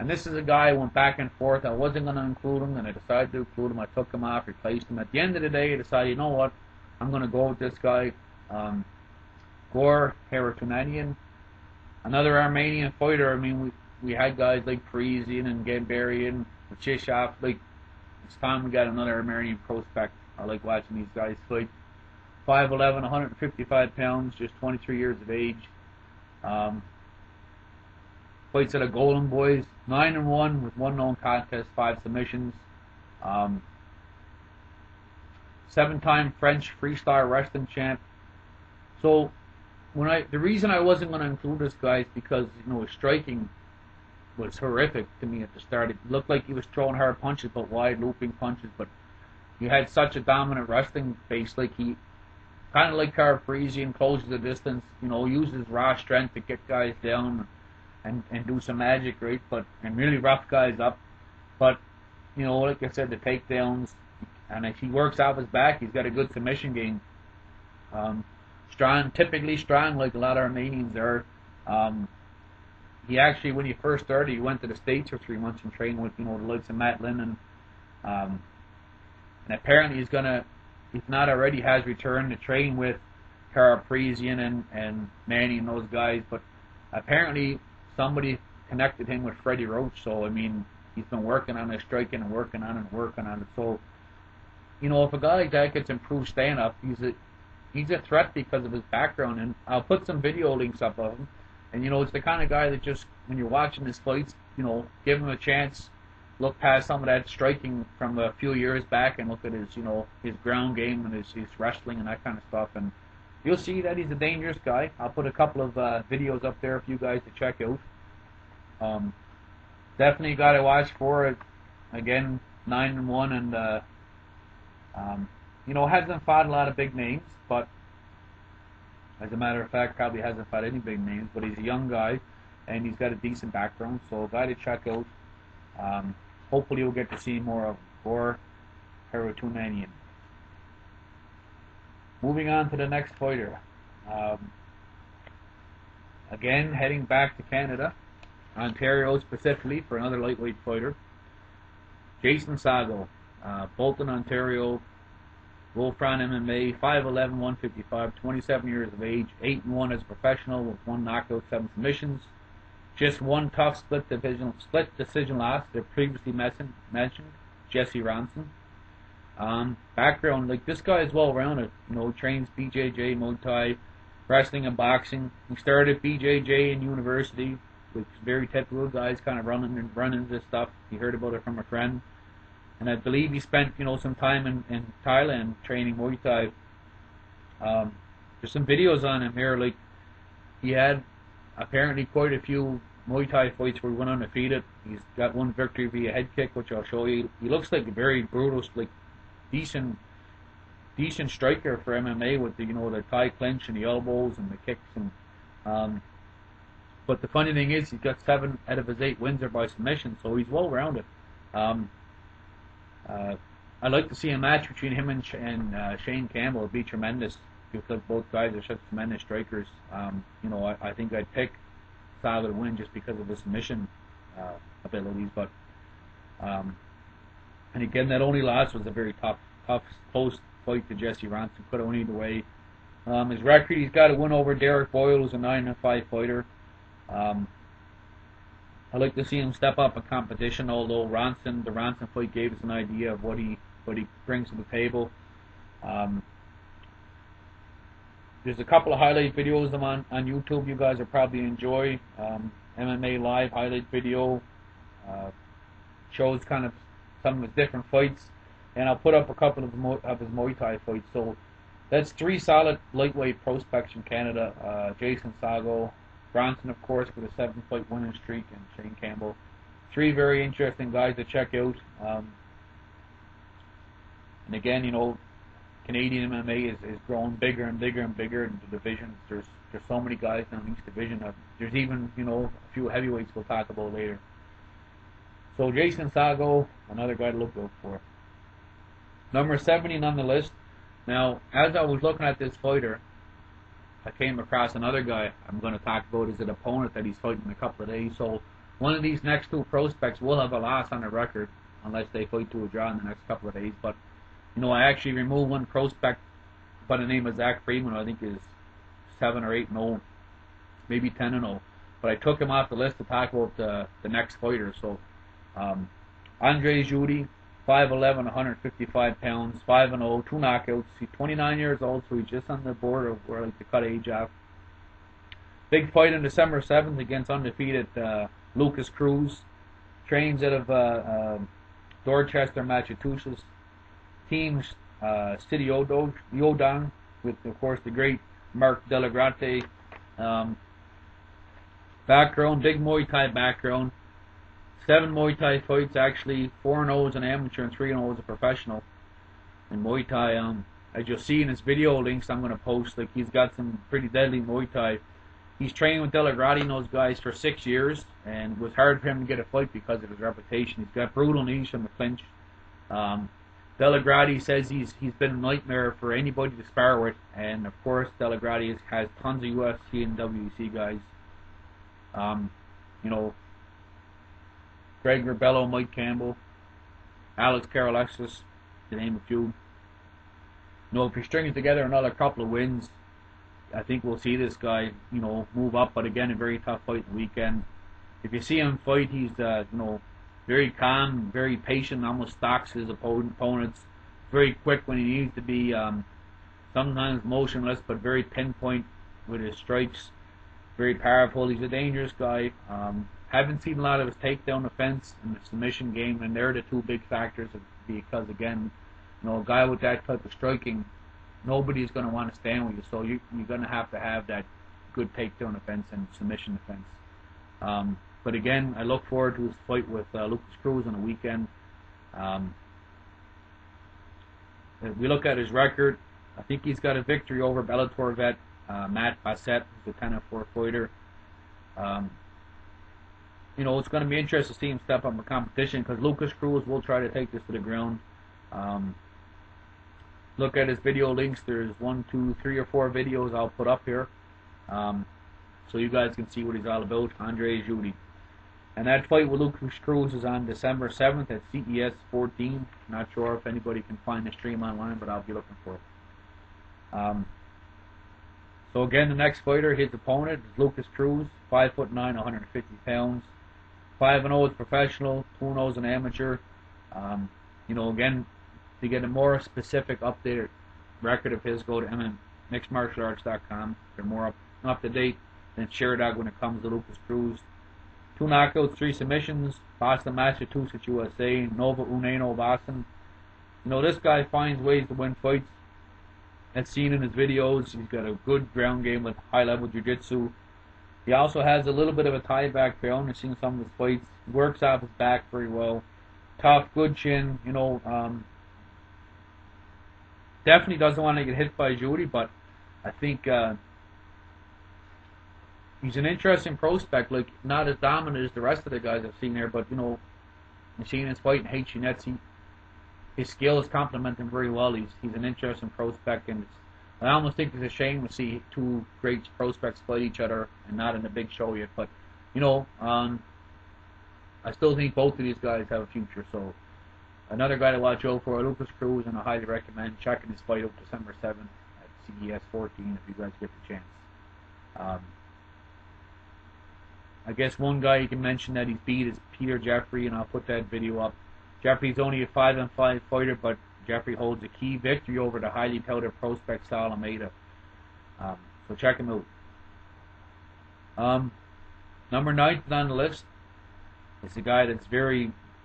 And this is a guy I went back and forth. I wasn't going to include him, and I decided to include him. I took him off, replaced him. At the end of the day, I decided, you know what, I'm going to go with this guy, Goran Hrtadian, another Armenian fighter. I mean, we had guys like Parisian and Gambarian, Chishov. Like, it's time we got another Armenian prospect. I like watching these guys fight. 5'11", 155 pounds, just 23 years of age. Fights at a Golden Boys, 9-1 with 1 known contest, 5 submissions. 7-time French freestyle wrestling champ. So the reason I wasn't going to include this guy is because his striking was horrific to me at the start. It looked like he was throwing hard punches, but wide looping punches. But he had such a dominant wrestling base, like he kind of like Parisian, closes the distance. Uses raw strength to get guys down and do some magic, right? And really rough guys up. But like I said, the takedowns, and if he works off his back, he's got a good submission game. Strong, typically strong, like a lot of Armenians are. He actually, when he first started, he went to the States for 3 months and trained with, the likes of Matt Lynn, and apparently he's gonna, if not already, has returned to train with Parisian and Manny and those guys. But apparently somebody connected him with Freddie Roach, so I mean, he's been working on his striking and working on it. So, if a guy like that gets improved stand-up, he's a threat because of his background, and I'll put some video links up of him. And it's the kind of guy that just, when you're watching his fights, give him a chance, look past some of that striking from a few years back, and look at his, his ground game and his wrestling and that kind of stuff, and you'll see that he's a dangerous guy. I'll put a couple of videos up there for you guys to check out. Definitely got to watch for it. Again, 9-1, and hasn't fought a lot of big names, but as a matter of fact, probably hasn't fought any big names. But he's a young guy, and he's got a decent background, so a guy to check out. Hopefully, we'll get to see more of Goran Hrtadian. Moving on to the next fighter. Again, heading back to Canada, Ontario specifically, for another lightweight fighter. Jason Saggo, Bolton, Ontario, Wolfram MMA, 5'11", 155, 27 years of age, 8-1 as a professional with 1 knockout, 7 submissions. Just 1 tough split decision loss, the previously mentioned Jesse Ronson. Background, like, this guy is well rounded. Trains BJJ, Muay Thai, wrestling and boxing. He started BJJ in university, which is very typical. Guys kind of running this stuff. He heard about it from a friend. And I believe he spent, some time in Thailand training Muay Thai. There's some videos on him here. Like, he had apparently quite a few Muay Thai fights where he went undefeated. He's got 1 victory via head kick, which I'll show you. He looks like a very brutal, like, decent striker for MMA with the, the Thai clinch and the elbows and the kicks. And but the funny thing is, he's got 7 out of his 8 wins are by submission, so he's well rounded. I'd like to see a match between him and Shane Campbell. It'd be tremendous because both guys are such tremendous strikers. I think I'd pick Saggo to win just because of his submission abilities. But and again, that only loss was a very tough, close fight to Jesse Ronson. Could have went either way. His record, he's got a win over Derek Boyle, who's a 9-5 fighter. I'd like to see him step up in competition, although the Ronson fight gave us an idea of what he brings to the table. There's a couple of highlight videos of him on YouTube you guys will probably enjoy. MMA Live highlight video shows kind of some of his different fights, and I'll put up a couple of his Muay Thai fights. So that's 3 solid lightweight prospects from Canada. Jason Saggo, Ronson, of course, with a 7-fight winning streak, and Shane Campbell. 3 very interesting guys to check out. And again, Canadian MMA is growing bigger and bigger and bigger in the divisions. There's so many guys down in each division. There's even, a few heavyweights we'll talk about later. So Jason Saggo, another guy to look out for. Number 70 on the list. Now, as I was looking at this fighter, I came across another guy I'm going to talk about as an opponent that he's fighting in a couple of days. So one of these next 2 prospects will have a loss on their record unless they fight to a draw in the next couple of days. But, I actually removed 1 prospect by the name of Zach Freeman, who I think is 7 or 8-0, maybe 10-0. But I took him off the list to talk about the next fighter. So Andre Jeudi, 5'11", 155 pounds, 5-0, 2 knockouts. He's 29 years old, so he's just on the border of where I like to cut age off. Big fight on December 7th against undefeated Lukasz Cruz. Trains out of Dorchester, Massachusetts. Teams City Yodong with, of course, the great Mark Delagrate. Background, big Muay Thai background. 7 Muay Thai fights, actually. 4-0 as an amateur and 3-0 as a professional in Muay Thai. As you'll see in his video links I'm going to post, like, he's got some pretty deadly Muay Thai. He's trained with Delagrate and those guys for 6 years, and it was hard for him to get a fight because of his reputation. He's got brutal knees from the clinch. Delagrate says he's been a nightmare for anybody to spar with, and of course Delagrate has tons of UFC and WEC guys. You know, Gregor Bello, Mike Campbell, Alex Karalexis, to name a few. You know, if he strings together another couple of wins, I think we'll see this guy, you know, move up. But again, a very tough fight the weekend. If you see him fight, he's you know, very calm, very patient, almost stalks his opponents. Very quick when he needs to be. Sometimes motionless, but very pinpoint with his strikes. Very powerful. He's a dangerous guy. Haven't seen a lot of his takedown defense and the submission game, and they're the two big factors. Because again, you know, a guy with that type of striking, nobody's going to want to stand with you. So you're going to have that good takedown defense and submission defense. But again, I look forward to his fight with Lukasz Cruz on the weekend. If we look at his record, I think he's got a victory over Bellator vet Matt Bassett, who's a 10-4 fighter. You know, it's going to be interesting to see him step up in competition because Lukasz Cruz will try to take this to the ground. Look at his video links. There's 1, 2, 3, or 4 videos I'll put up here, so you guys can see what he's all about. Andre Jeudi. And that fight with Lukasz Cruz is on December 7th at CES 14. Not sure if anybody can find the stream online, but I'll be looking for it. So again, the next fighter, his opponent is Lukasz Cruz, 5'9", 150 pounds, 5-0 as professional, 2-0 as an amateur. You know, again, to get a more specific, updated record of his, go to mixedmartialarts.com. They're more up to date than Sherdog when it comes to Lukasz Cruz. 2 knockouts, 3 submissions. Boston, Massachusetts, USA. Nova Uneno, Boston. You know, this guy finds ways to win fights. As seen in his videos, he's got a good ground game with high-level jiu-jitsu. He also has a little bit of a Thai background. I've seen some of his fights. He works off his back very well. Tough, good chin. You know, definitely doesn't want to get hit by Jeudi, but I think he's an interesting prospect. Like, not as dominant as the rest of the guys I've seen there, but you know, I've seen his fight in H. His skills complement him very well. He's an interesting prospect, and I almost think it's a shame to see 2 great prospects fight each other and not in a big show yet. But you know, I still think both of these guys have a future. So another guy to watch out for, Lukasz Cruz, and I highly recommend checking his fight out December 7th at CES 14 if you guys get the chance. I guess one guy you can mention that he's beat is Peter Jeffrey, and I'll put that video up. Jeffrey's only a 5-5 fighter, but Jeffrey holds a key victory over the highly touted prospect Sal Almeida. So check him out. Number 9 on the list is a guy that's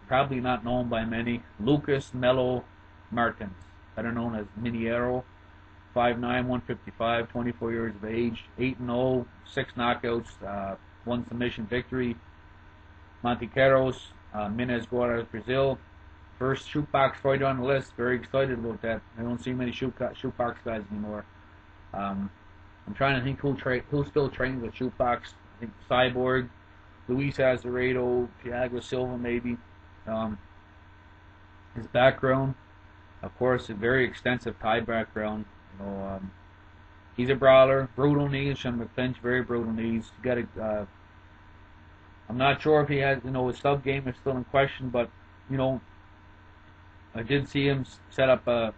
probably not known by many. Lucas Melo Martins, better known as Miniero. 5'9", 155, 24 years of age, 8-0, 6 knockouts, 1 submission victory. Montequeros, Minas Gerais, Brazil. First shootbox fighter on the list. Very excited about that. I don't see many shootbox guys anymore. I'm trying to think who still trains with shootbox. I think Cyborg, Luis Azeredo, Thiago Silva maybe. His background, of course, a very extensive Thai background. You know, he's a brawler, brutal knees from the clinch, very brutal knees. Got a, I'm not sure if he has, you know, his sub game is still in question, but you know, I did see him set up a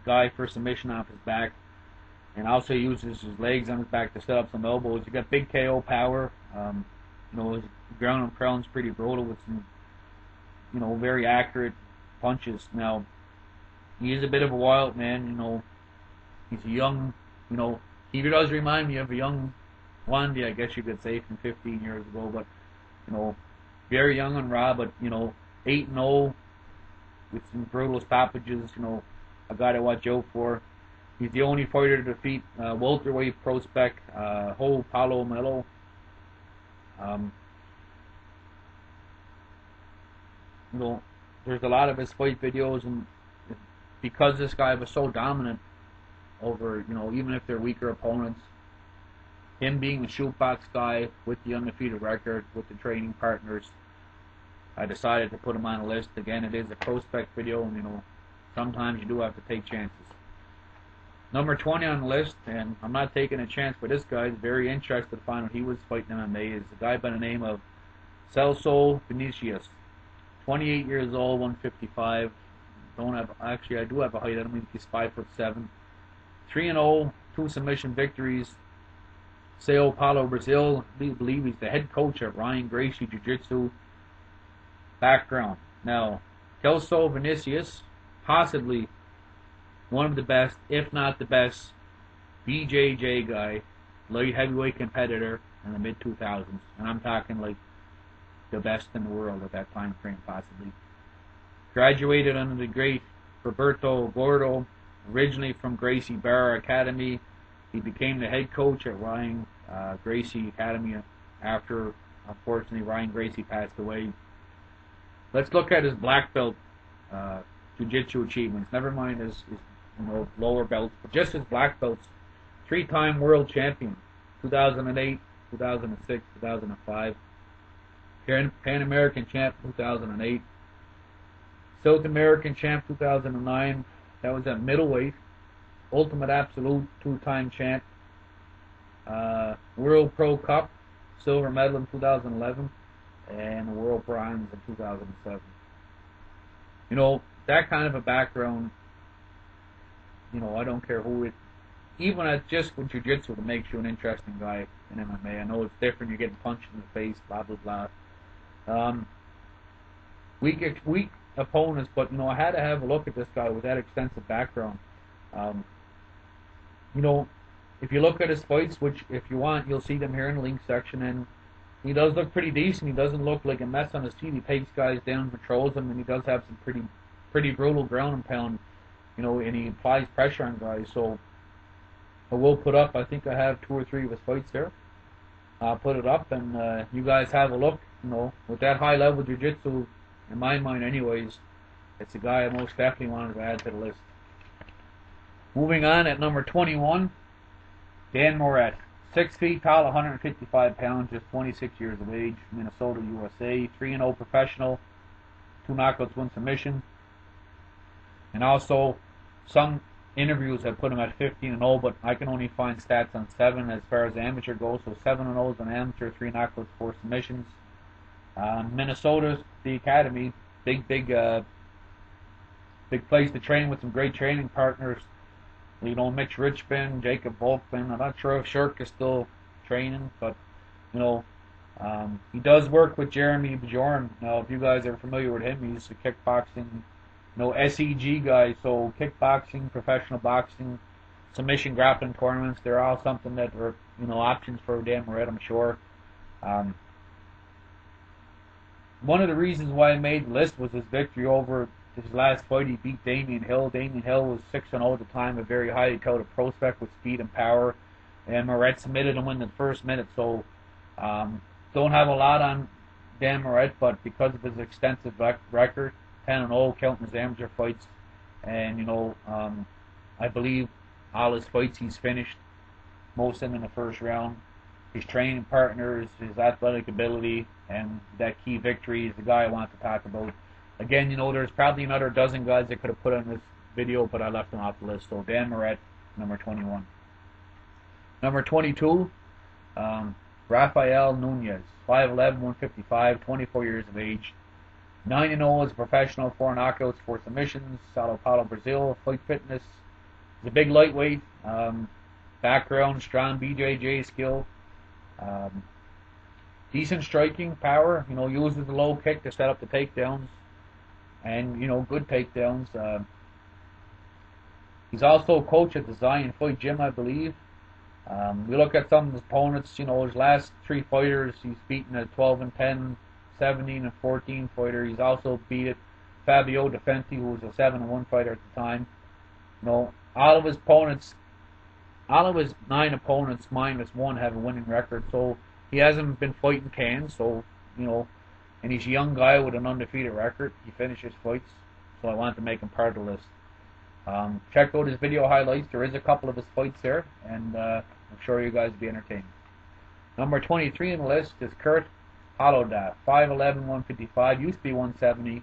guy for submission off his back, and also uses his legs on his back to set up some elbows. He got big KO power. You know, his ground and pound's pretty brutal with some, you know, very accurate punches. Now, he is a bit of a wild man, you know. He's a young, you know, he does remind me of a young Wandy, I guess you could say, from 15 years ago, but, you know, very young and raw, but, you know, 8-0 with some brutal stoppages, you know, a guy to watch out for. He's the only fighter to defeat welterweight prospect Paulo Melo. You know, there's a lot of his fight videos, and because this guy was so dominant over, you know, even if they're weaker opponents, him being the shootbox guy with the undefeated record, with the training partners, I decided to put him on a list. Again, it is a prospect video, and, you know, sometimes you do have to take chances. Number 20 on the list, and I'm not taking a chance for this guy. Very interested to find out he was fighting MMA, is a guy by the name of Celo Venicius. 28 years old, 155. Actually, I do have a height on him. He's 5'7". 3-0, 2 submission victories. Sao Paulo, Brazil. I believe he's the head coach at Ryan Gracie Jiu-Jitsu. Background. Now, Celso Venicius, possibly one of the best, if not the best, BJJ guy, light heavyweight competitor in the mid-2000s. And I'm talking like the best in the world at that time frame, possibly. Graduated under the great Roberto Gordo, originally from Gracie Barra Academy. He became the head coach at Ryan Gracie Academy after, unfortunately, Ryan Gracie passed away. Let's look at his black belt jiu-jitsu achievements. Never mind his you know, lower belts, but just his black belts. 3-time world champion, 2008, 2006, 2005. Pan American champ, 2008. South American champ, 2009. That was at middleweight. Ultimate Absolute, 2-time champ. World Pro Cup, silver medal in 2011. And World Bronze in 2007. You know, that kind of a background, you know, I don't care who it, even at just with jiu-jitsu, it makes you an interesting guy in MMA. I know it's different, you're getting punched in the face, blah, blah, blah. Weak opponents, but, you know, I had to have a look at this guy with that extensive background. You know, if you look at his fights, which if you want, you'll see them here in the link section, and he does look pretty decent. He doesn't look like a mess on his feet. He takes guys down, controls them, and he does have some pretty brutal ground and pound, you know, and he applies pressure on guys. So I will put up, I think I have 2 or 3 of his fights there. I'll put it up, and you guys have a look. You know, with that high level jiu-jitsu, in my mind anyways, it's a guy I most definitely wanted to add to the list. Moving on, at number 21, Dan Moret. 6 feet tall, 155 pounds, just 26 years of age, Minnesota, USA. 3-0 professional, 2 knockouts, 1 submission. And also, some interviews have put him at 15-0, but I can only find stats on 7 as far as amateur goes. So 7-0 is an amateur, 3 knockouts, 4 submissions. Minnesota's the academy, big place to train with some great training partners. You know, Mitch Richmond, Jacob Volkman. I'm not sure if Shirk is still training, but, you know, he does work with Jeremy Bjorn. Now, if you guys are familiar with him, he's a kickboxing, you know, SEG guy. So kickboxing, professional boxing, submission grappling tournaments, they're all something that are, you know, options for Dan Moret, I'm sure. One of the reasons why I made the list was his victory over his last fight. He beat Damian Hill. Damian Hill was 6-0 at the time, a very highly touted prospect with speed and power. And Moret submitted him in the first minute. So, don't have a lot on Dan Moret, but because of his extensive record, 10-0, counting his amateur fights, and, you know, I believe all his fights he's finished, most of them in the first round. His training partners, his athletic ability, and that key victory is the guy I want to talk about. Again, you know, there's probably another dozen guys I could have put on this video, but I left them off the list. So Dan Moret, number 21. Number 22, Rafael Nunes, 5'11", 155, 24 years of age. 9-0 as a professional, 4 knockouts, 4 submissions. Sao Paulo, Brazil. Fight fitness. He's a big lightweight. Background, strong BJJ skill. Decent striking power. You know, uses the low kick to set up the takedowns. and good takedowns. He's also a coach at the Zion Fight Gym, I believe. We look at some of his opponents. His last 3 fighters, he's beaten a 12-10, 17-14 fighter. He's also beat Fabio Defenti, who was a 7-1 fighter at the time. All of his opponents, all of his 9 opponents minus 1 have a winning record. So he hasn't been fighting cans. So and he's a young guy with an undefeated record. He finishes fights. So I wanted to make him part of the list. Check out his video highlights. There is a couple of his fights there, and I'm sure you guys will be entertained. Number 23 on the list is Kurt Holobaugh, 5'11", 155, used to be 170.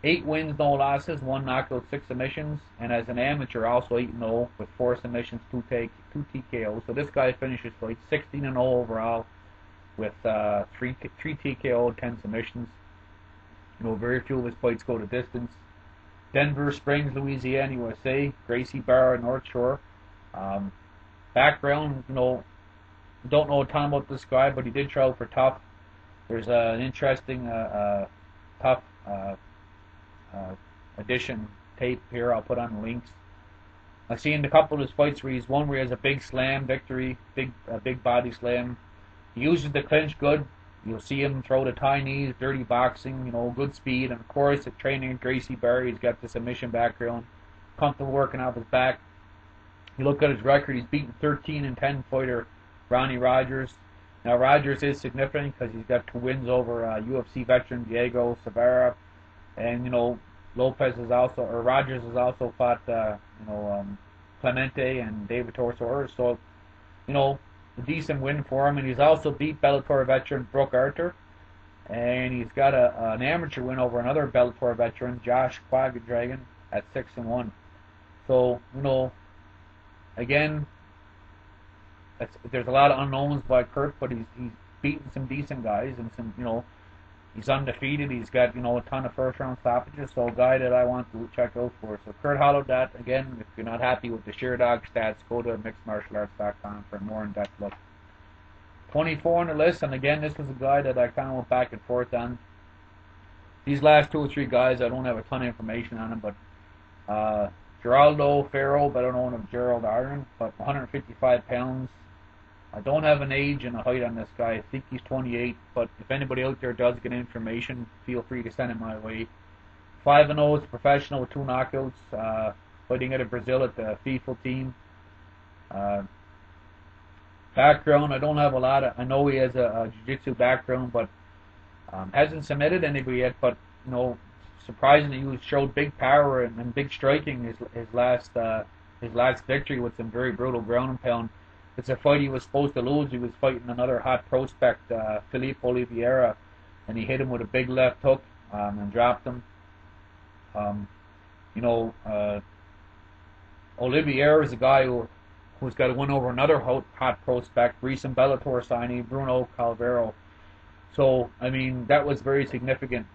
8 wins, no losses, 1 knockout, 6 submissions, and as an amateur also 8-0 with 4 submissions, 2 TKOs. So this guy finishes fights 16-0 overall with 3 TKO, 10 submissions. Very few of his fights go to distance. Denver Springs, Louisiana, USA. Gracie Barra, North Shore. Background, don't know a ton about this guy, but he did try out for Tough. There's an interesting Tough edition tape here. I'll put on the links. I've seen a couple of his fights where he has a big slam victory, big body slam. He uses the clinch good. You'll see him throw the Chinese, dirty boxing, good speed. And of course, at training at Gracie Barra, he's got the submission background, comfortable working off his back. You look at his record, he's beaten 13-10 fighter Ronnie Rogers. Now, Rogers is significant because he's got 2 wins over UFC veteran Diego Savera. And, Rogers has also fought, Clemente and David Torres. So, a decent win for him, and he's also beat Bellator veteran Brooke Arthur, and he's got an amateur win over another Bellator veteran, Josh Quagdragon, at 6-1. So again, there's a lot of unknowns by Kurt, but he's beaten some decent guys and some he's undefeated. He's got a ton of first-round stoppages. So a guy that I want to check out for. So Kurt Holobaugh, again, if you're not happy with the Sheerdog stats, go to mixedmartialarts.com for a more in-depth look. 24 on the list, and again, this was a guy that I kind of went back and forth on. These last 2 or 3 guys, I don't have a ton of information on them, but Geraldo Ferro, better known as Gerald Iron, but 155 pounds. I don't have an age and a height on this guy. I think he's 28, but if anybody out there does get information, feel free to send it my way. 5-0 is professional with 2 knockouts, fighting out of Brazil at the FIFA team. Background, I don't have a lot of, I know he has a jiu-jitsu background, but hasn't submitted anybody yet, but, surprisingly, he showed big power and big striking his last victory with some very brutal ground and pound. It's a fight he was supposed to lose. He was fighting another hot prospect, Felipe Oliveira, and he hit him with a big left hook and dropped him. Oliveira is a guy who's got to win over another hot prospect, recent Bellator signee, Bruno Calvero. So, that was very significant.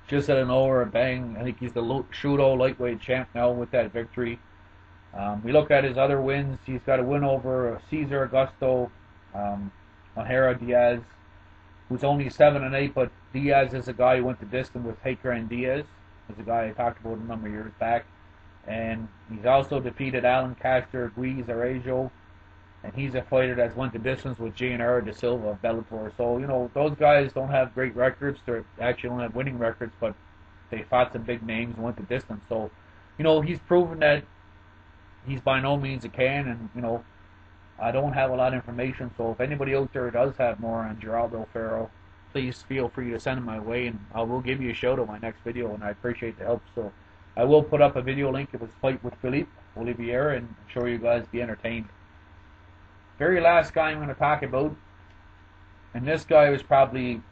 Just at an over, bang. I think he's the Shudo lightweight champ now with that victory. We look at his other wins. He's got a win over Cesar Augusto O'Hara Diaz, who's only 7-8, but Diaz is a guy who went the distance with Hecran Diaz. He's a guy I talked about a number of years back. And he's also defeated Alan Castor Guiz Arejo, and he's a fighter that's went the distance with J&R De Silva of Bellator. So, those guys don't have great records. They actually don't have winning records, but they fought some big names and went the distance. So, he's proven that he's by no means a can, and, I don't have a lot of information, so if anybody out there does have more on Geraldo Ferro, please feel free to send them my way, and I will give you a shout out my next video, and I appreciate the help. So I will put up a video link of his fight with Felipe Oliveira, and I'm sure you guys be entertained. Very last guy I'm going to talk about, and this guy was probably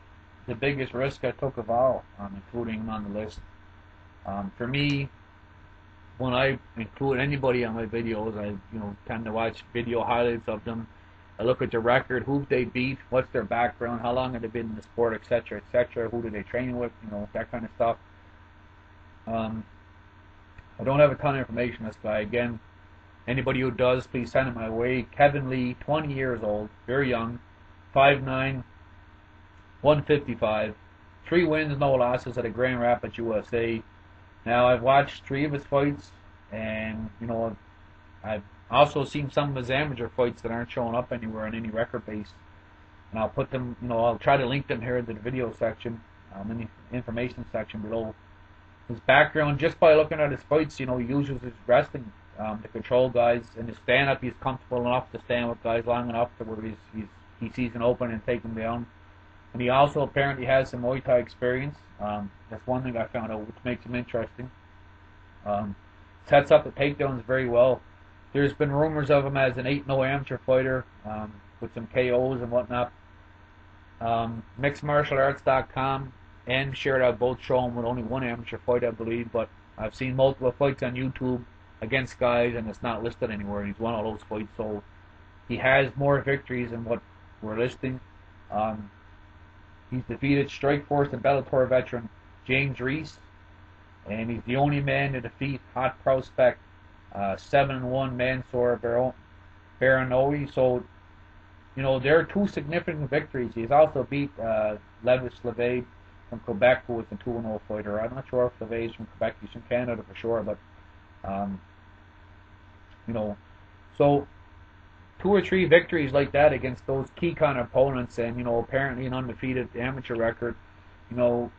the biggest risk I took of all, including him on the list. For me, when I include anybody on my videos, I tend to watch video highlights of them. I look at their record, who they beat, what's their background, how long have they been in the sport, etc., etc. Who do they train with, that kind of stuff. I don't have a ton of information on this guy. Again, anybody who does, please send it my way. Kevin Lee, 20 years old, very young, 5'9", 155. 3 wins, no losses at a Grand Rapids, USA. Now, I've watched 3 of his fights, and, you know, I've also seen some of his amateur fights that aren't showing up anywhere on any record base. And I'll put them, you know, I'll try to link them here in the video section, in the information section below. His background, just by looking at his fights, you know, he uses his wrestling to control guys. In his stand-up, he's comfortable enough to stand with guys long enough to where he sees an opening and take them down. And he also apparently has some Muay Thai experience. That's one thing I found out, which makes him interesting. Sets up the takedowns very well. There's been rumors of him as an 8-0 amateur fighter with some KOs and whatnot. MixedMartialArts.com and Shared Out both show him with only 1 amateur fight, I believe. But I've seen multiple fights on YouTube against guys, and it's not listed anywhere. He's won all those fights, so he has more victories than what we're listing. He's defeated Strikeforce and Bellator veteran James Reese, and he's the only man to defeat hot prospect 7-1 Mansour Baranoui. So, you know, there are 2 significant victories. He's also beat Levis Levay from Quebec, who was a 2-0 fighter. I'm not sure if Levay is from Quebec. He's from Canada for sure, but you know, so 2 or 3 victories like that against those key kind of opponents, and, you know, apparently an undefeated amateur record, you know,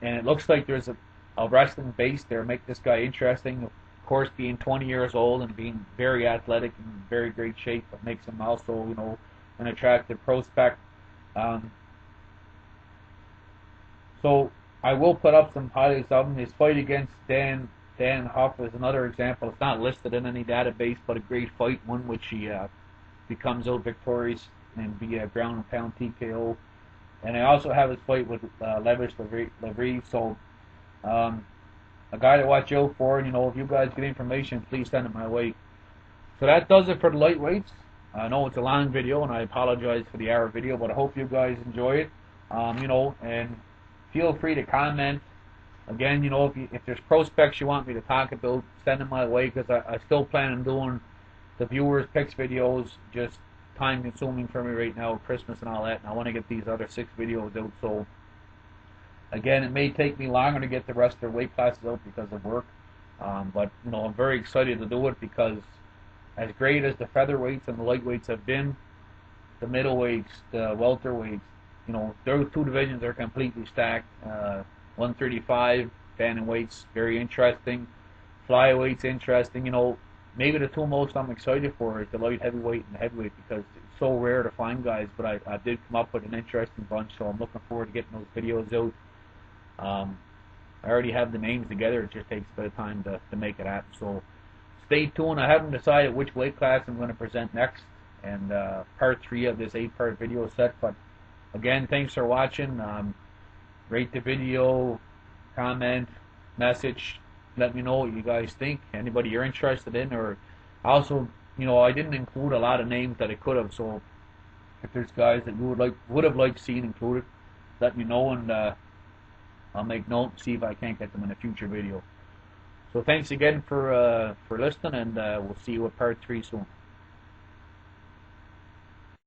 and it looks like there's a wrestling base there, make this guy interesting. Of course, being 20 years old and being very athletic and in very great shape, that makes him also, you know, an attractive prospect. So I will put up some highlights of him. His fight against Dan Huff is another example. It's not listed in any database, but a great fight, one which he becomes out victorious and via ground and pound TKO. And I also have his fight with Levis Levry. So a guy to watch out for. And, you know, if you guys get information, please send it my way. So that does it for the lightweights. I know it's a long video, and I apologize for the hour video, but I hope you guys enjoy it. You know, and feel free to comment. Again, you know, if there's prospects you want me to talk about, send them my way, because I still plan on doing the viewers' picks videos. Just time consuming for me right now, Christmas and all that, and I want to get these other 6 videos out. So again, it may take me longer to get the rest of their weight classes out because of work, but, you know, I'm very excited to do it, because as great as the featherweights and the lightweights have been, the middleweights, the welterweights, you know, those 2 divisions are completely stacked. 135 bantamweights, very interesting. Flyweights, interesting. You know, maybe the 2 most I'm excited for is the light heavyweight and the heavyweight, because it's so rare to find guys. But I did come up with an interesting bunch, so I'm looking forward to getting those videos out. I already have the names together. It just takes a bit of time to make it happen. So stay tuned. I haven't decided which weight class I'm going to present next, and part 3 of this 8-part video set. But again, thanks for watching. Rate the video, comment, message, let me know what you guys think, anybody you're interested in. Or also, you know, I didn't include a lot of names that I could have, so if there's guys that you would have liked seeing included, let me know, and I'll make note and see if I can't get them in a future video. So thanks again for listening, and we'll see you at part 3 soon.